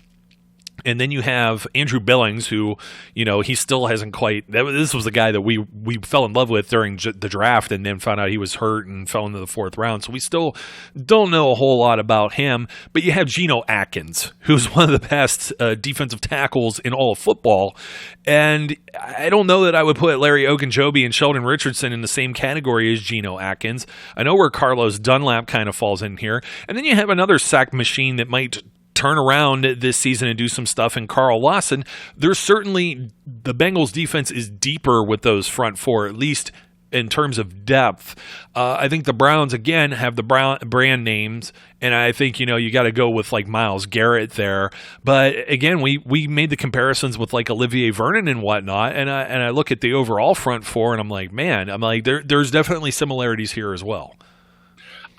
And then you have Andrew Billings, who, he still hasn't quite. This was the guy that we fell in love with during the draft, and then found out he was hurt and fell into the fourth round. So we still don't know a whole lot about him. But you have Geno Atkins, who's one of the best defensive tackles in all of football. And I don't know that I would put Larry Ogunjobi and Sheldon Richardson in the same category as Geno Atkins. I know where Carlos Dunlap kind of falls in here. And then you have another sack machine that might turn around this season and do some stuff in Carl Lawson. There's certainly, the Bengals defense is deeper with those front four, at least in terms of depth. I think the Browns, again, have the brand names, and I think, you got to go with like Myles Garrett there. But again, we made the comparisons with like Olivier Vernon and whatnot, and I look at the overall front four, and I'm like, there's definitely similarities here as well.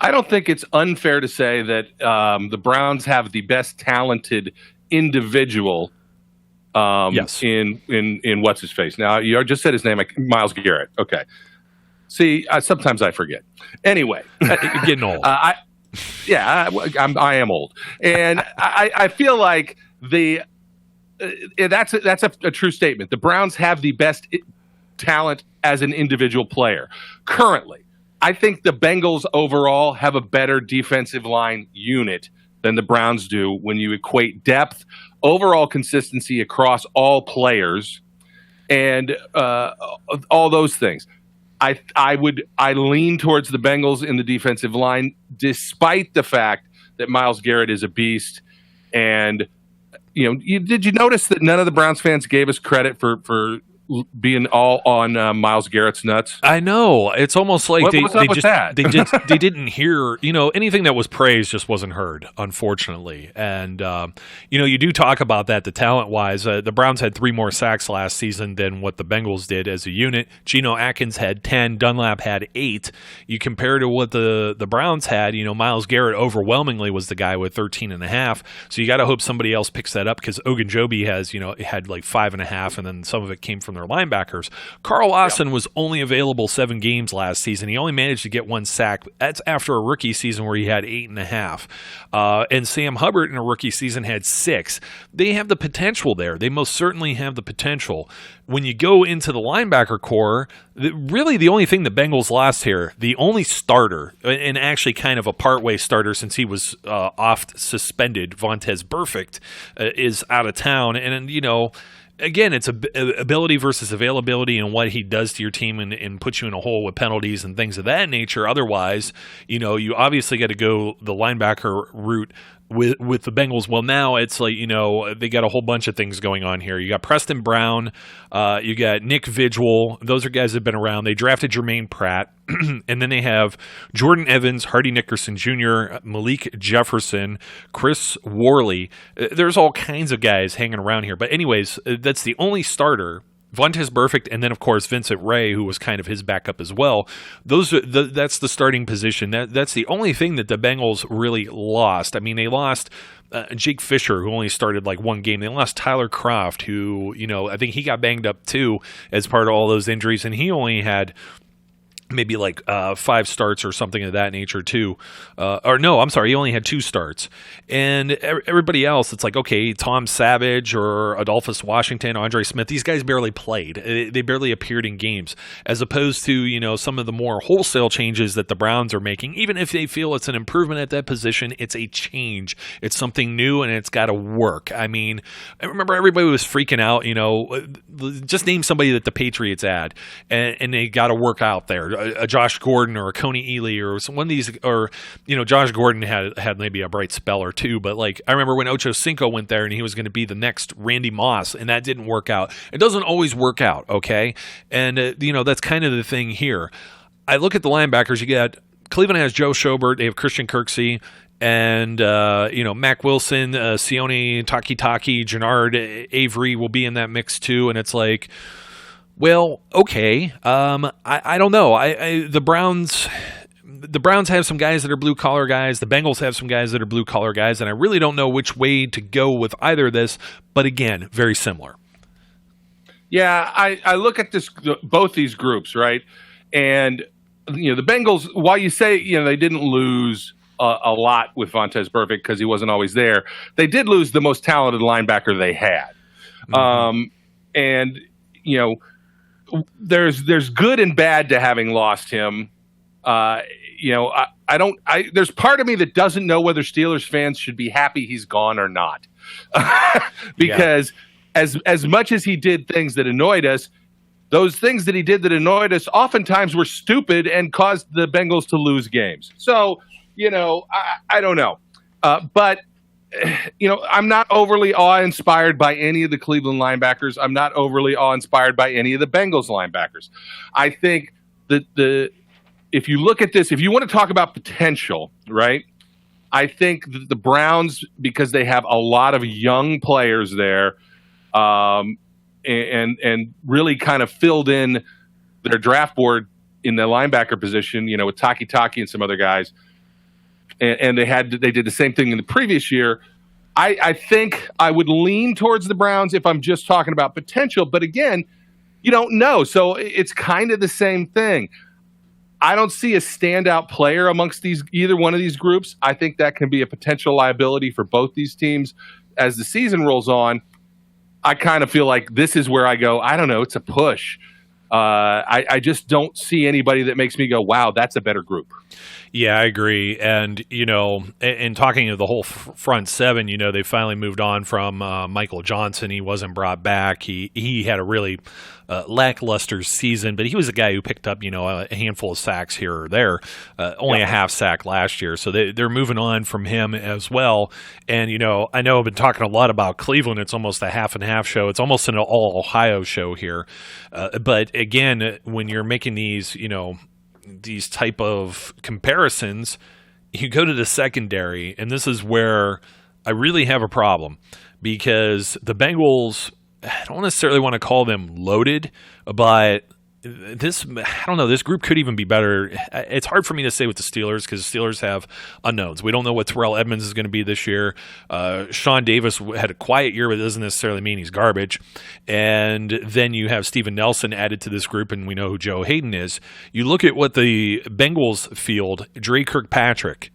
I don't think it's unfair to say that the Browns have the best talented individual yes. in what's his face. Now, you just said his name, like Myles Garrett. Okay. See, sometimes I forget. Anyway, getting old. I am old, and I feel like that's a true statement. The Browns have the best talent as an individual player currently. I think the Bengals overall have a better defensive line unit than the Browns do when you equate depth, overall consistency across all players, and all those things. I lean towards the Bengals in the defensive line, despite the fact that Myles Garrett is a beast. And did you notice that none of the Browns fans gave us credit for being all on Myles Garrett's nuts? I know. It's almost like what's up with that? they didn't hear, anything that was praised just wasn't heard, unfortunately. And you do talk about that, the talent wise. The Browns had 3 more sacks last season than what the Bengals did as a unit. Geno Atkins had 10, Dunlap had 8. You compare to what the Browns had, Myles Garrett overwhelmingly was the guy with 13.5. So you got to hope somebody else picks that up, because Ogunjobi has, had like 5.5, and then some of it came from their linebackers. Carl Lawson was only available 7 games last season. He only managed to get 1 sack. That's after a rookie season where he had 8.5. And Sam Hubbard in a rookie season had 6. They have the potential there. They most certainly have the potential. When you go into the linebacker core, really the only thing the Bengals lost here, the only starter, and actually kind of a partway starter since he was oft suspended, Vontaze Burfict, is out of town. And, again, it's ability versus availability and what he does to your team and puts you in a hole with penalties and things of that nature. Otherwise, you obviously got to go the linebacker route with the Bengals. Well, now it's like, they got a whole bunch of things going on here. You got Preston Brown, you got Nick Vigil. Those are guys that have been around. They drafted Jermaine Pratt. And then they have Jordan Evans, Hardy Nickerson Jr., Malik Jefferson, Chris Worley. There's all kinds of guys hanging around here. But anyways, that's the only starter. Vontaze Burfict, and then, of course, Vincent Ray, who was kind of his backup as well. That's the starting position. That's the only thing that the Bengals really lost. I mean, they lost Jake Fisher, who only started like 1 game. They lost Tyler Kroft, who, I think he got banged up too as part of all those injuries, and he only had maybe like 5 starts or something of that nature too. He only had 2 starts. And everybody else, it's like, okay, Tom Savage or Adolphus Washington, Andre Smith, these guys barely played. They barely appeared in games, as opposed to, some of the more wholesale changes that the Browns are making. Even if they feel it's an improvement at that position, it's a change. It's something new, and it's got to work. I mean, I remember everybody was freaking out, just name somebody that the Patriots had, and they got to work out there. A Josh Gordon or a Coney Ely or one of these, or Josh Gordon had maybe a bright spell or 2, but like I remember when Ocho Cinco went there and he was going to be the next Randy Moss, and that didn't work out. It doesn't always work out, okay? And that's kind of the thing here. I look at the linebackers. You got Cleveland has Joe Schobert, they have Christian Kirksey, and Mac Wilson, Sione Takitaki, Jannard Avery will be in that mix too, and it's like, well, okay. I don't know. The Browns have some guys that are blue collar guys. The Bengals have some guys that are blue collar guys, and I really don't know which way to go with either of this. But again, very similar. Yeah, I look at both these groups, right? And the Bengals, while you say they didn't lose a lot with Vontaze Burfict because he wasn't always there, they did lose the most talented linebacker they had. Mm-hmm. And there's good and bad to having lost him. There's part of me that doesn't know whether Steelers fans should be happy he's gone or not, because as much as he did things that annoyed us, those things that he did that annoyed us oftentimes were stupid and caused the Bengals to lose games. So, I don't know. But I'm not overly awe-inspired by any of the Cleveland linebackers. I'm not overly awe-inspired by any of the Bengals linebackers. I think that if you look at this, if you want to talk about potential, right, I think that the Browns, because they have a lot of young players there, and really kind of filled in their draft board in the linebacker position, with Takitaki and some other guys, and they did the same thing in the previous year. I think I would lean towards the Browns if I'm just talking about potential. But again, you don't know. So it's kind of the same thing. I don't see a standout player amongst either one of these groups. I think that can be a potential liability for both these teams as the season rolls on. I kind of feel like this is where I go, I don't know, it's a push. I just don't see anybody that makes me go, wow, that's a better group. Yeah, I agree. And, in talking of the whole front seven, they finally moved on from Michael Johnson. He wasn't brought back. He had a really lackluster season, but he was a guy who picked up, a handful of sacks here or there, only a half sack last year. So they're moving on from him as well. And, I know I've been talking a lot about Cleveland. It's almost a half and half show. It's almost an all Ohio show here. But again, when you're making these type of comparisons, you go to the secondary, and this is where I really have a problem, because the Bengals, I don't necessarily want to call them loaded, but this group could even be better. It's hard for me to say with the Steelers, because the Steelers have unknowns. We don't know what Terrell Edmunds is going to be this year. Sean Davis had a quiet year, but it doesn't necessarily mean he's garbage. And then you have Steven Nelson added to this group, and we know who Joe Hayden is. You look at what the Bengals field, Dre Kirkpatrick,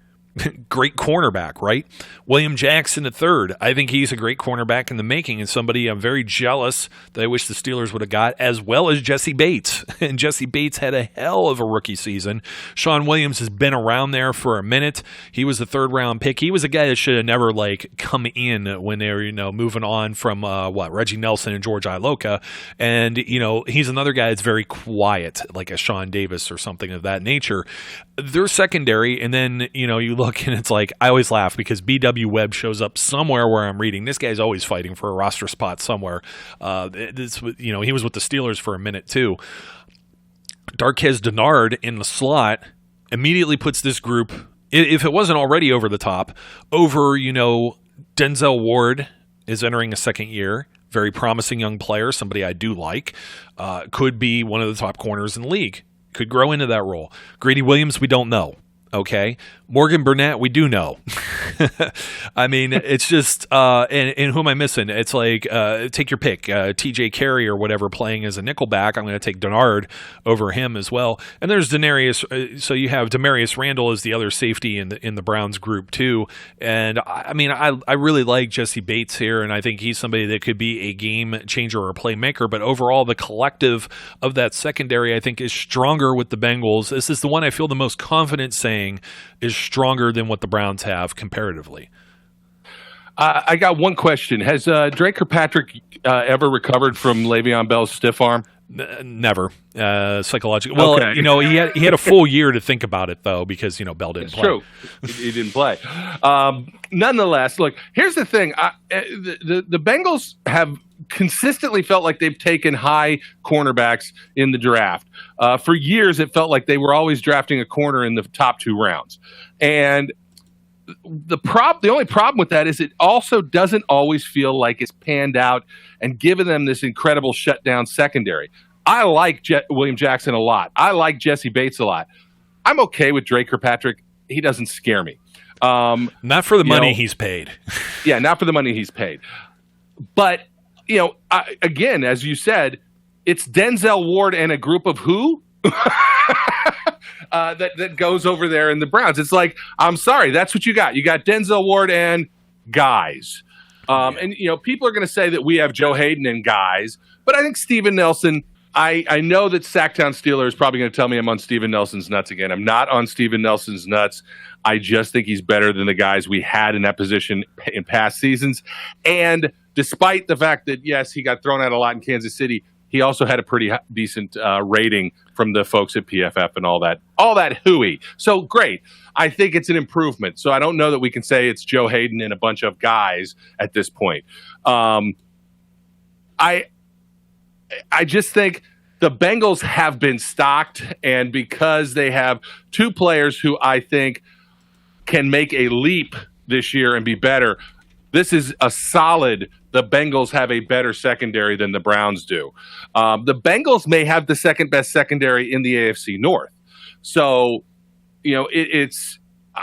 great cornerback, right? William Jackson III. I think he's a great cornerback in the making, and somebody I'm very jealous that I wish the Steelers would have got, as well as Jesse Bates. And Jesse Bates had a hell of a rookie season. Sean Williams has been around there for a minute. He was a third-round pick. He was a guy that should have never come in when they were moving on from Reggie Nelson and George Iloka. And he's another guy that's very quiet, like a Sean Davis or something of that nature. They're secondary, and then you look and it's like, I always laugh because B.W. Webb shows up somewhere where I'm reading. This guy's always fighting for a roster spot somewhere. He was with the Steelers for a minute too. Darquez Dennard in the slot immediately puts this group, if it wasn't already over the top, over Denzel Ward is entering a second year. Very promising young player, somebody I do like. Could be one of the top corners in the league. Could grow into that role. Grady Williams, we don't know. Okay. Morgan Burnett, we do know. I mean, it's just, and who am I missing? It's like, take your pick, TJ Carey or whatever playing as a nickelback. I'm going to take Dennard over him as well. And there's Denarius. So you have Demarius Randall as the other safety in the Browns group too. And I mean, I really like Jesse Bates here, and I think he's somebody that could be a game changer or a playmaker. But overall, the collective of that secondary, I think, is stronger with the Bengals. This is the one I feel the most confident saying is stronger than what the Browns have comparatively. I got one question. Has Dre Kirkpatrick ever recovered from Le'Veon Bell's stiff arm? Never. Psychologically. Well, okay. He had a full year to think about it, though, because, Bell didn't play. True. He didn't play. Nonetheless, look, here's the thing. The Bengals have consistently felt like they've taken high cornerbacks in the draft. For years, it felt like they were always drafting a corner in the top 2 rounds. And the only problem with that is it also doesn't always feel like it's panned out and given them this incredible shutdown secondary. I like William Jackson a lot. I like Jesse Bates a lot. I'm okay with Dre Kirkpatrick. He doesn't scare me. Not for the money he's paid. Yeah, not for the money he's paid. But, again, as you said, it's Denzel Ward and a group of who? That goes over there in the Browns. It's like, I'm sorry, that's what you got. You got Denzel Ward and guys. And people are going to say that we have Joe Hayden and guys, but I think Steven Nelson, I know that Sacktown Steeler is probably going to tell me I'm on Steven Nelson's nuts again. I'm not on Steven Nelson's nuts. I just think he's better than the guys we had in that position in past seasons. And despite the fact that, yes, he got thrown out a lot in Kansas City, he also had a pretty decent rating from the folks at PFF and all that hooey. So great. I think it's an improvement. So I don't know that we can say it's Joe Hayden and a bunch of guys at this point. I just think the Bengals have been stocked, and because they have 2 players who I think can make a leap this year and be better, this is a solid. The Bengals have a better secondary than the Browns do. The Bengals may have the second best secondary in the AFC North. So, it's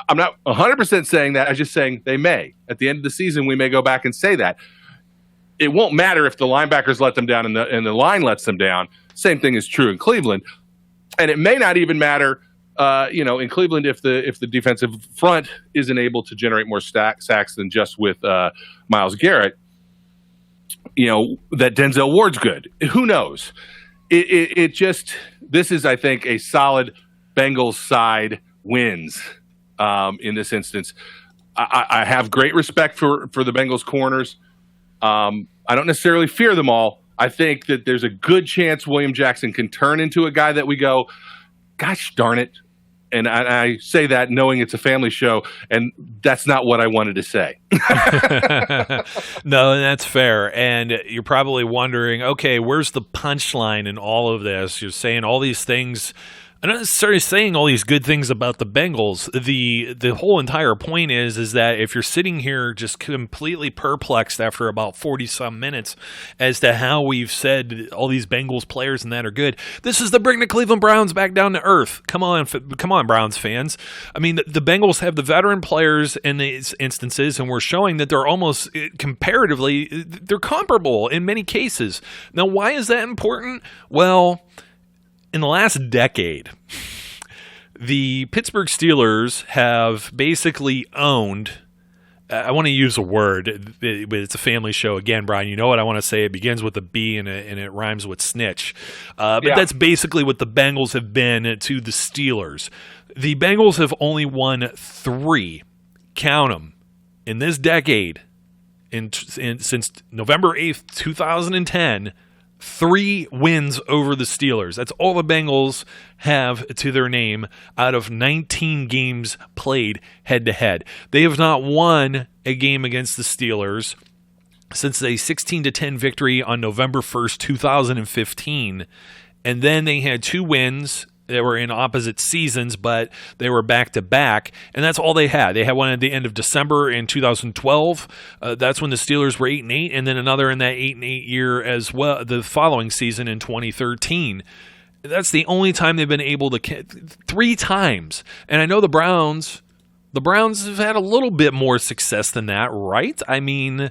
I'm not 100% saying that. I'm just saying they may. At the end of the season, we may go back and say that. It won't matter if the linebackers let them down and the line lets them down. Same thing is true in Cleveland. And it may not even matter, in Cleveland if the defensive front isn't able to generate more sacks than just with Myles Garrett. that Denzel Ward's good. Who knows? It just, this is, I think, a solid Bengals side wins in this instance. I have great respect for the Bengals corners. I don't necessarily fear them all. I think that there's a good chance William Jackson can turn into a guy that we go, gosh darn it. And I say that knowing it's a family show, and that's not what I wanted to say. No, that's fair. And you're probably wondering, okay, where's the punchline in all of this? You're saying all these things. I'm not necessarily saying all these good things about the Bengals. The whole entire point is that if you're sitting here just completely perplexed after about 40-some minutes as to how we've said all these Bengals players and that are good, this is the bring the Cleveland Browns back down to earth. Come on, Browns fans. I mean, the Bengals have the veteran players in these instances, and we're showing that they're almost comparatively, they're comparable in many cases. Now, why is that important? Well, in the last decade, the Pittsburgh Steelers have basically owned, I want to use a word, but it's a family show. Again, Brian, you know what I want to say. It begins with a B and it rhymes with snitch. But That's basically what the Bengals have been to the Steelers. The Bengals have only won 3, count them, in this decade, since November 8th, 2010, 3 wins over the Steelers. That's all the Bengals have to their name out of 19 games played head-to-head. They have not won a game against the Steelers since a 16-10 victory on November 1st, 2015. And then they had 2 wins. They were in opposite seasons, but they were back-to-back, and that's all they had. They had one at the end of December in 2012. That's when the Steelers were 8-8, and then another in that 8-8 year as well, the following season in 2013. That's the only time they've been able to 3 times. And I know the Browns have had a little bit more success than that, right? I mean,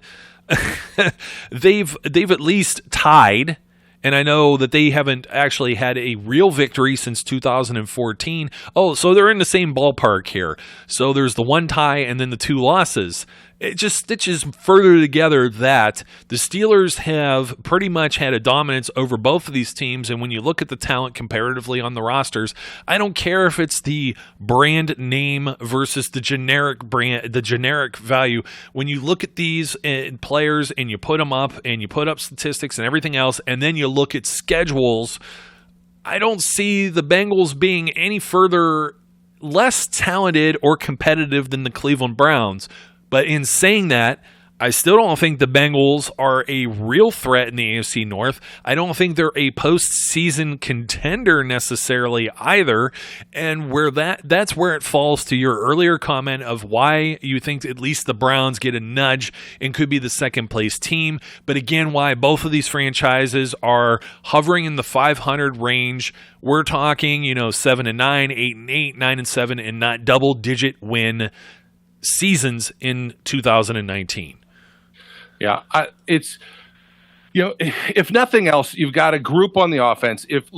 they've at least tied. And I know that they haven't actually had a real victory since 2014. Oh, so they're in the same ballpark here. So there's the 1 tie and then the 2 losses. It just stitches further together that the Steelers have pretty much had a dominance over both of these teams. And when you look at the talent comparatively on the rosters, I don't care if it's the brand name versus the generic brand, the generic value. When you look at these players and you put them up and you put up statistics and everything else, and then you look at schedules, I don't see the Bengals being any further less talented or competitive than the Cleveland Browns. But in saying that, I still don't think the Bengals are a real threat in the AFC North. I don't think they're a postseason contender necessarily either. And that's where it falls to your earlier comment of why you think at least the Browns get a nudge and could be the second place team. But again, why both of these franchises are hovering in the 500 range. We're talking, 7-9, 8-8, 9-7, and not double-digit win seasons in 2019. Yeah, it's, if nothing else, you've got a group on the offense. If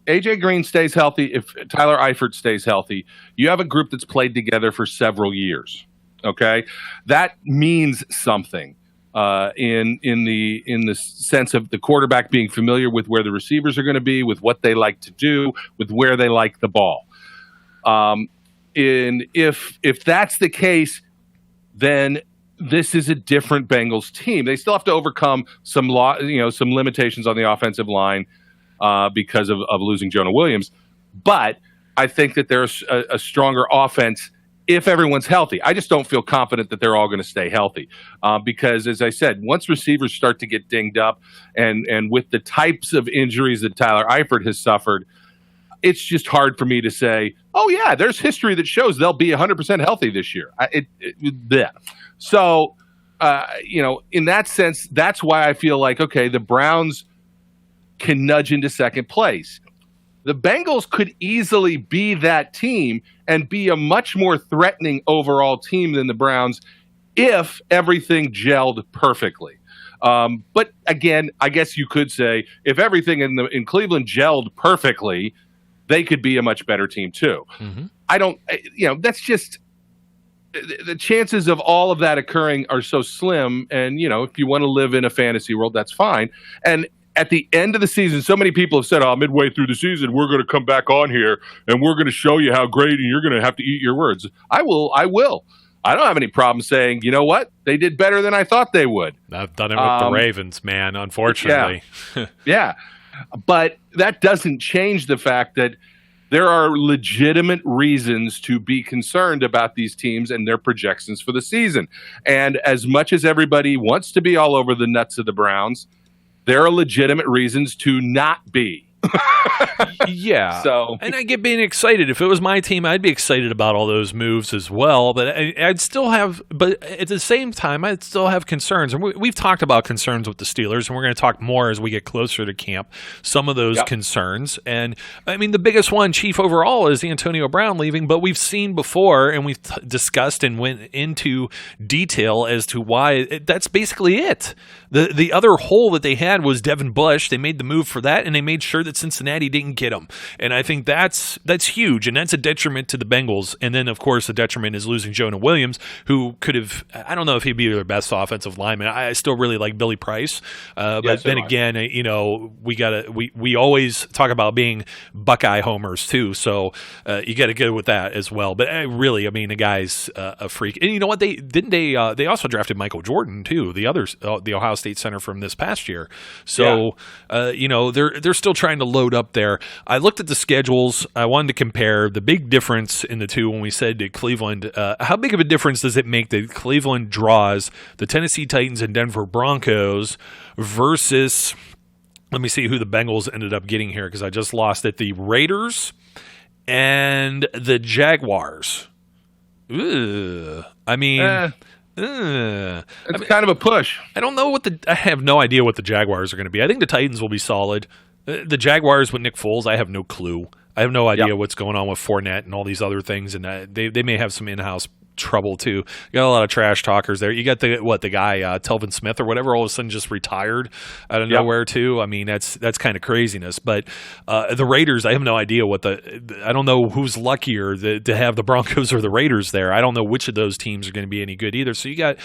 AJ Green stays healthy, if Tyler Eifert stays healthy, you have a group that's played together for several years. Okay, that means something in the sense of the quarterback being familiar with where the receivers are going to be, with what they like to do, with where they like the ball. And if that's the case, then this is a different Bengals team. They still have to overcome some limitations on the offensive line because of losing Jonah Williams. But I think that there's a stronger offense if everyone's healthy. I just don't feel confident that they're all going to stay healthy because, as I said, once receivers start to get dinged up and with the types of injuries that Tyler Eifert has suffered, it's just hard for me to say, oh, yeah, there's history that shows they'll be 100% healthy this year. So, in that sense, that's why I feel like, okay, the Browns can nudge into second place. The Bengals could easily be that team and be a much more threatening overall team than the Browns if everything gelled perfectly. But again, I guess you could say if everything in Cleveland gelled perfectly, they could be a much better team too. Mm-hmm. the chances of all of that occurring are so slim. And, if you want to live in a fantasy world, that's fine. And at the end of the season, so many people have said, midway through the season, we're going to come back on here and we're going to show you how great, and you're going to have to eat your words. I will. I don't have any problem saying, you know what? They did better than I thought they would. I've done it with the Ravens, man, unfortunately. Yeah. But that doesn't change the fact that there are legitimate reasons to be concerned about these teams and their projections for the season. And as much as everybody wants to be all over the nuts of the Browns, there are legitimate reasons to not be. Yeah. So, and I get being excited. If it was my team, I'd be excited about all those moves as well. But I'd still have, but at the same time, I'd still have concerns. And we've talked about concerns with the Steelers, and we're going to talk more as we get closer to camp. Some of those concerns. And I mean, the biggest one, chief overall, is Antonio Brown leaving. But we've seen before, and we've discussed and went into detail as to why that's basically it. The other hole that they had was Devin Bush. They made the move for that, and they made sure that Cincinnati didn't get him. And I think that's huge, and that's a detriment to the Bengals. And then, of course, the detriment is losing Jonah Williams, who could have, I don't know if he'd be their best offensive lineman. I still really like Billy Price. But then again, we always talk about being Buckeye homers too. So you got to go with that as well. But really, I mean, the guy's a freak. And you know what? They also drafted Michael Jordan too, the Ohio State center from this past year. So, they're still trying to load up there. I looked at the schedules. I wanted to compare the big difference in the two when we said to Cleveland. How big of a difference does it make that Cleveland draws the Tennessee Titans and Denver Broncos versus, let me see who the Bengals ended up getting here because I just lost it, the Raiders and the Jaguars. I mean... it's kind of a push. I have no idea what the Jaguars are going to be. I think the Titans will be solid. The Jaguars with Nick Foles, I have no clue. I have no idea what's going on with Fournette and all these other things, and they may have some in-house trouble too. You got a lot of trash talkers there. You got the guy Telvin Smith or whatever all of a sudden just retired out of nowhere too. I mean that's kind of craziness. But the Raiders, I have no idea I don't know who's luckier to have the Broncos or the Raiders there. I don't know which of those teams are going to be any good either. So you got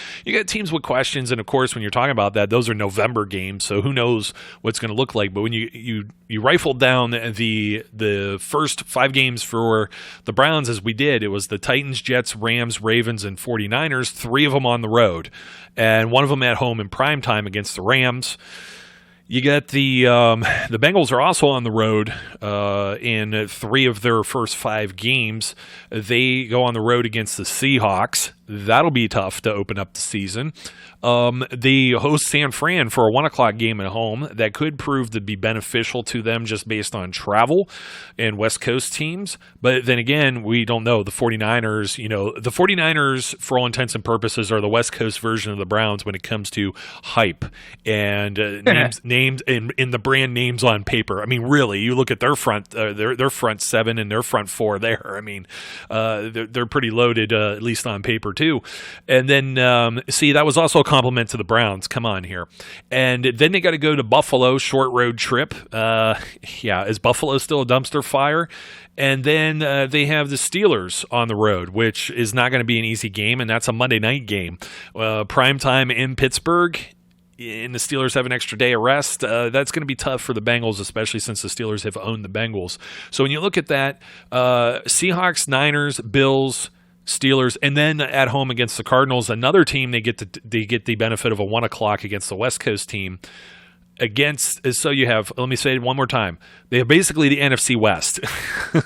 teams with questions, and of course when you're talking about that, those are November games, so who knows what's going to look like. But when you rifled down the first 5 games for the Browns as we did, it was the Titans, Jets, Rams, Ravens, and 49ers, 3 of them on the road, and 1 of them at home in primetime against the Rams. You got the Bengals are also on the road in 3 of their first 5 games. They go on the road against the Seahawks. That'll be tough to open up the season. They host San Fran for a 1 o'clock game at home. That could prove to be beneficial to them just based on travel and West Coast teams. But then again, we don't know. The 49ers, the 49ers, for all intents and purposes, are the West Coast version of the Browns when it comes to hype and names in the brand names on paper. I mean, really, you look at their front 7 and their front 4 there. I mean, they're pretty loaded, at least on paper too. And then, that was also a compliment to the Browns. Come on here. And then they got to go to Buffalo, short road trip. Is Buffalo still a dumpster fire? And then they have the Steelers on the road, which is not going to be an easy game, and that's a Monday night game. Primetime in Pittsburgh. And the Steelers have an extra day of rest. That's going to be tough for the Bengals, especially since the Steelers have owned the Bengals. So when you look at that, Seahawks, Niners, Bills, Steelers, and then at home against the Cardinals, another team they get the benefit of a 1 o'clock against the West Coast team. So you have, let me say it one more time. They have basically the NFC West. 3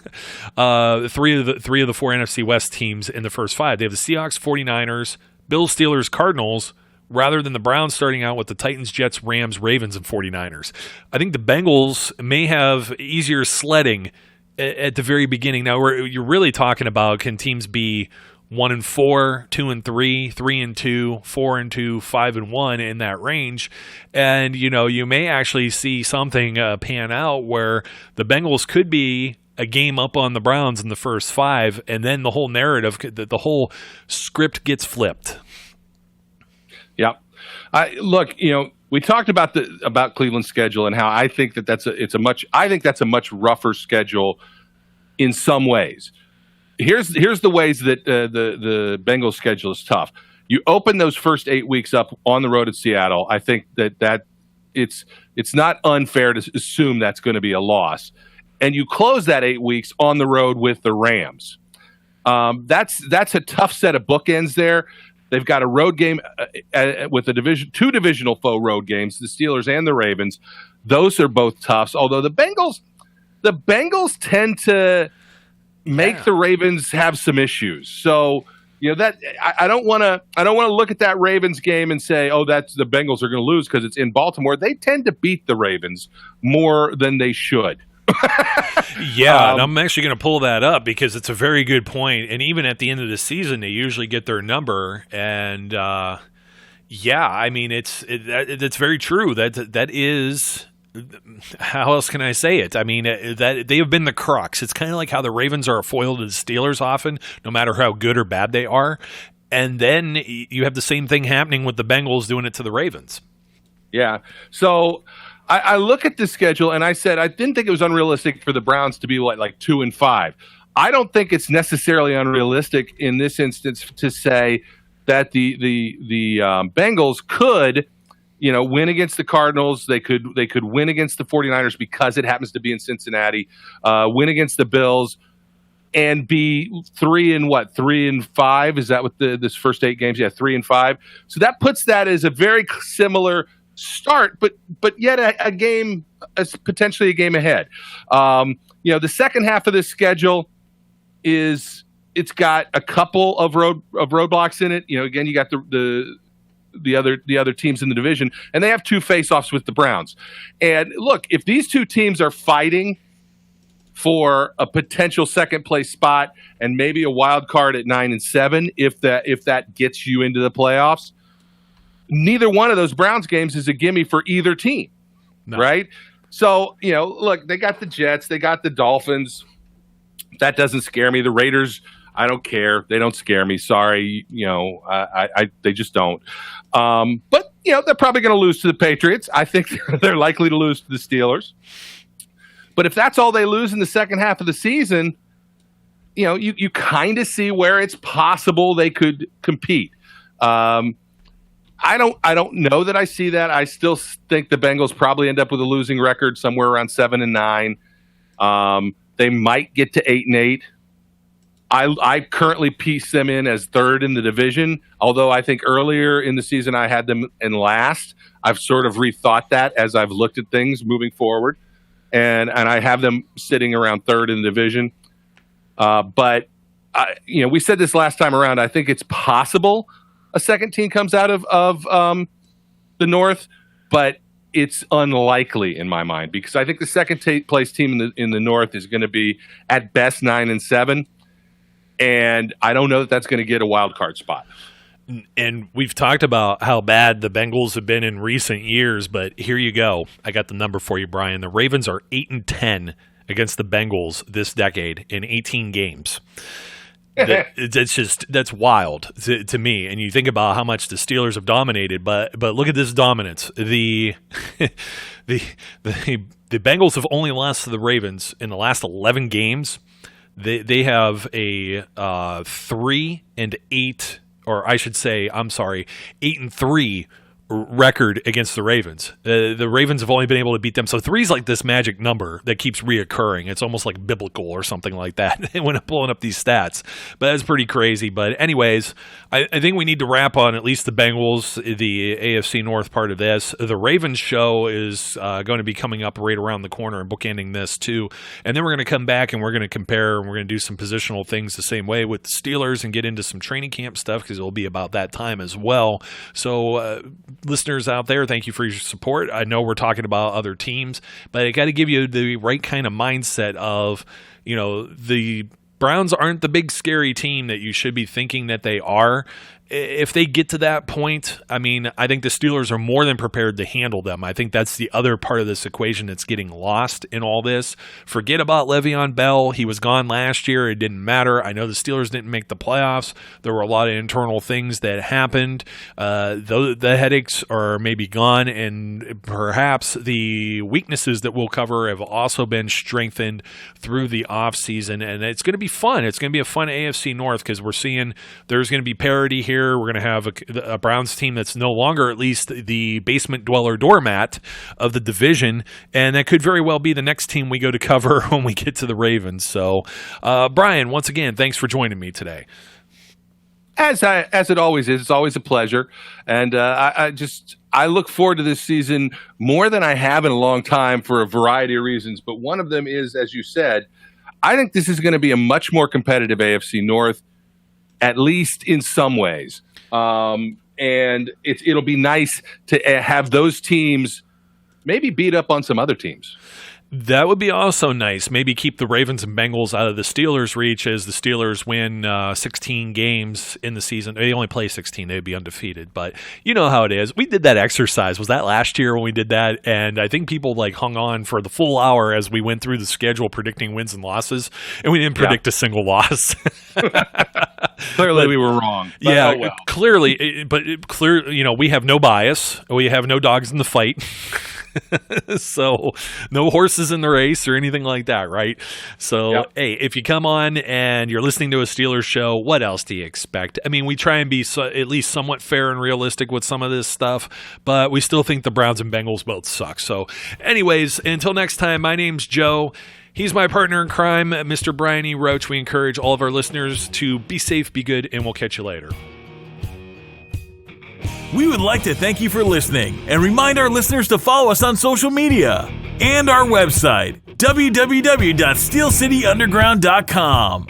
of the 4 NFC West teams in the first 5. They have the Seahawks, 49ers, Bills, Steelers, Cardinals, rather than the Browns starting out with the Titans, Jets, Rams, Ravens, and 49ers. I think the Bengals may have easier sledding at the very beginning. Now, you're really talking about, can teams be 1-4, 2-3, 3-2, 4-2, 5-1 in that range? And you may actually see something pan out where the Bengals could be a game up on the Browns in the first 5, and then the whole narrative, the whole script gets flipped. Yeah. We talked about Cleveland's schedule and how I think that's a much rougher schedule in some ways. here's the ways that the Bengals schedule is tough. You open those first 8 weeks up on the road at Seattle. I think that it's not unfair to assume that's going to be a loss. And you close that 8 weeks on the road with the Rams. That's a tough set of bookends there. They've got a road game with two divisional foe road games, the Steelers and the Ravens. Those are both toughs. Although the Bengals tend to make the Ravens have some issues. So that I don't want to look at that Ravens game and say, oh, that's the Bengals are going to lose because it's in Baltimore. They tend to beat the Ravens more than they should. Yeah, and I'm actually going to pull that up because it's a very good point. And even at the end of the season, they usually get their number. And yeah, I mean, it's very true. That is. How else can I say it? I mean, that they have been the crux. It's kind of like how the Ravens are a foil to the Steelers often, no matter how good or bad they are. And then you have the same thing happening with the Bengals doing it to the Ravens. Yeah. So I look at the schedule and I said I didn't think it was unrealistic for the Browns to be like 2-5. I don't think it's necessarily unrealistic in this instance to say that the Bengals could, win against the Cardinals. They could win against the 49ers because it happens to be in Cincinnati, win against the Bills, and be 3-5? Is that what this first 8 games? Yeah, 3-5. So that puts that as a very similar start, but yet a game, potentially a game ahead. The second half of this schedule it's got a couple of roadblocks in it. Again, you got the other teams in the division, and they have 2 face-offs with the Browns. And look, if these two teams are fighting for a potential second place spot and maybe a wild card at 9-7, if that gets you into the playoffs, neither one of those Browns games is a gimme for either team, right? So, look, they got the Jets, they got the Dolphins. That doesn't scare me. The Raiders, I don't care. They don't scare me. Sorry, they just don't. But they're probably going to lose to the Patriots. I think they're likely to lose to the Steelers. But if that's all they lose in the second half of the season, you kind of see where it's possible they could compete. I don't know that I see that. I still think the Bengals probably end up with a losing record somewhere around 7-9. They might get to 8-8. I currently piece them in as third in the division, although I think earlier in the season I had them in last. I've sort of rethought that as I've looked at things moving forward, and I have them sitting around third in the division. But we said this last time around. I think it's possible a second team comes out of the North, but it's unlikely in my mind because I think the second place team in the North is going to be at best 9-7. And I don't know that that's going to get a wild card spot. And we've talked about how bad the Bengals have been in recent years, but here you go. I got the number for you, Brian. The Ravens are 8-10 against the Bengals this decade in 18 games. That's wild to me. And you think about how much the Steelers have dominated, but look at this dominance. The Bengals have only lost to the Ravens in the last 11 games. They have a 3-8, or I should say, 8-3 record against the Ravens. The Ravens have only been able to beat them. So 3 is like this magic number that keeps reoccurring. It's almost like biblical or something like that when I'm pulling up these stats. But that's pretty crazy. But anyways, I think we need to wrap on at least the Bengals, the AFC North part of this. The Ravens show is going to be coming up right around the corner and bookending this too. And then we're going to come back and we're going to compare and we're going to do some positional things the same way with the Steelers and get into some training camp stuff because it'll be about that time as well. So listeners out there, thank you for your support. I know we're talking about other teams, but I got to give you the right kind of mindset of, the Browns aren't the big scary team that you should be thinking that they are. if they get to that point, I mean, I think the Steelers are more than prepared to handle them. I think that's the other part of this equation that's getting lost in all this. Forget about Le'Veon Bell. He was gone last year. It didn't matter. I know the Steelers didn't make the playoffs. There were a lot of internal things that happened. The headaches are maybe gone, and perhaps the weaknesses that we'll cover have also been strengthened through the offseason, and it's going to be fun. It's going to be a fun AFC North because we're seeing there's going to be parity here. We're going to have a Browns team that's no longer at least the basement dweller doormat of the division, and that could very well be the next team we go to cover when we get to the Ravens. So, Brian, once again, thanks for joining me today. As it always is, it's always a pleasure, and I look forward to this season more than I have in a long time for a variety of reasons. But one of them is, as you said, I think this is going to be a much more competitive AFC North, at least in some ways. And it'll be nice to have those teams maybe beat up on some other teams. That would be also nice. Maybe keep the Ravens and Bengals out of the Steelers' reach as the Steelers win 16 games in the season. They only play 16. They'd be undefeated. But you know how it is. We did that exercise. Was that last year when we did that? And I think people hung on for the full hour as we went through the schedule predicting wins and losses. And we didn't predict a single loss. Clearly, we were wrong. But, yeah, well. Clearly. But we have no bias. We have no dogs in the fight. So no horses in the race or anything like that, right? So, Hey, if you come on and you're listening to a Steelers show, what else do you expect? I mean, we try and be at least somewhat fair and realistic with some of this stuff, but we still think the Browns and Bengals both suck. So anyways, until next time, my name's Joe. He's my partner in crime, Mr. Brian E. Roach. We encourage all of our listeners to be safe, be good, and we'll catch you later. We would like to thank you for listening and remind our listeners to follow us on social media and our website, www.steelcityunderground.com.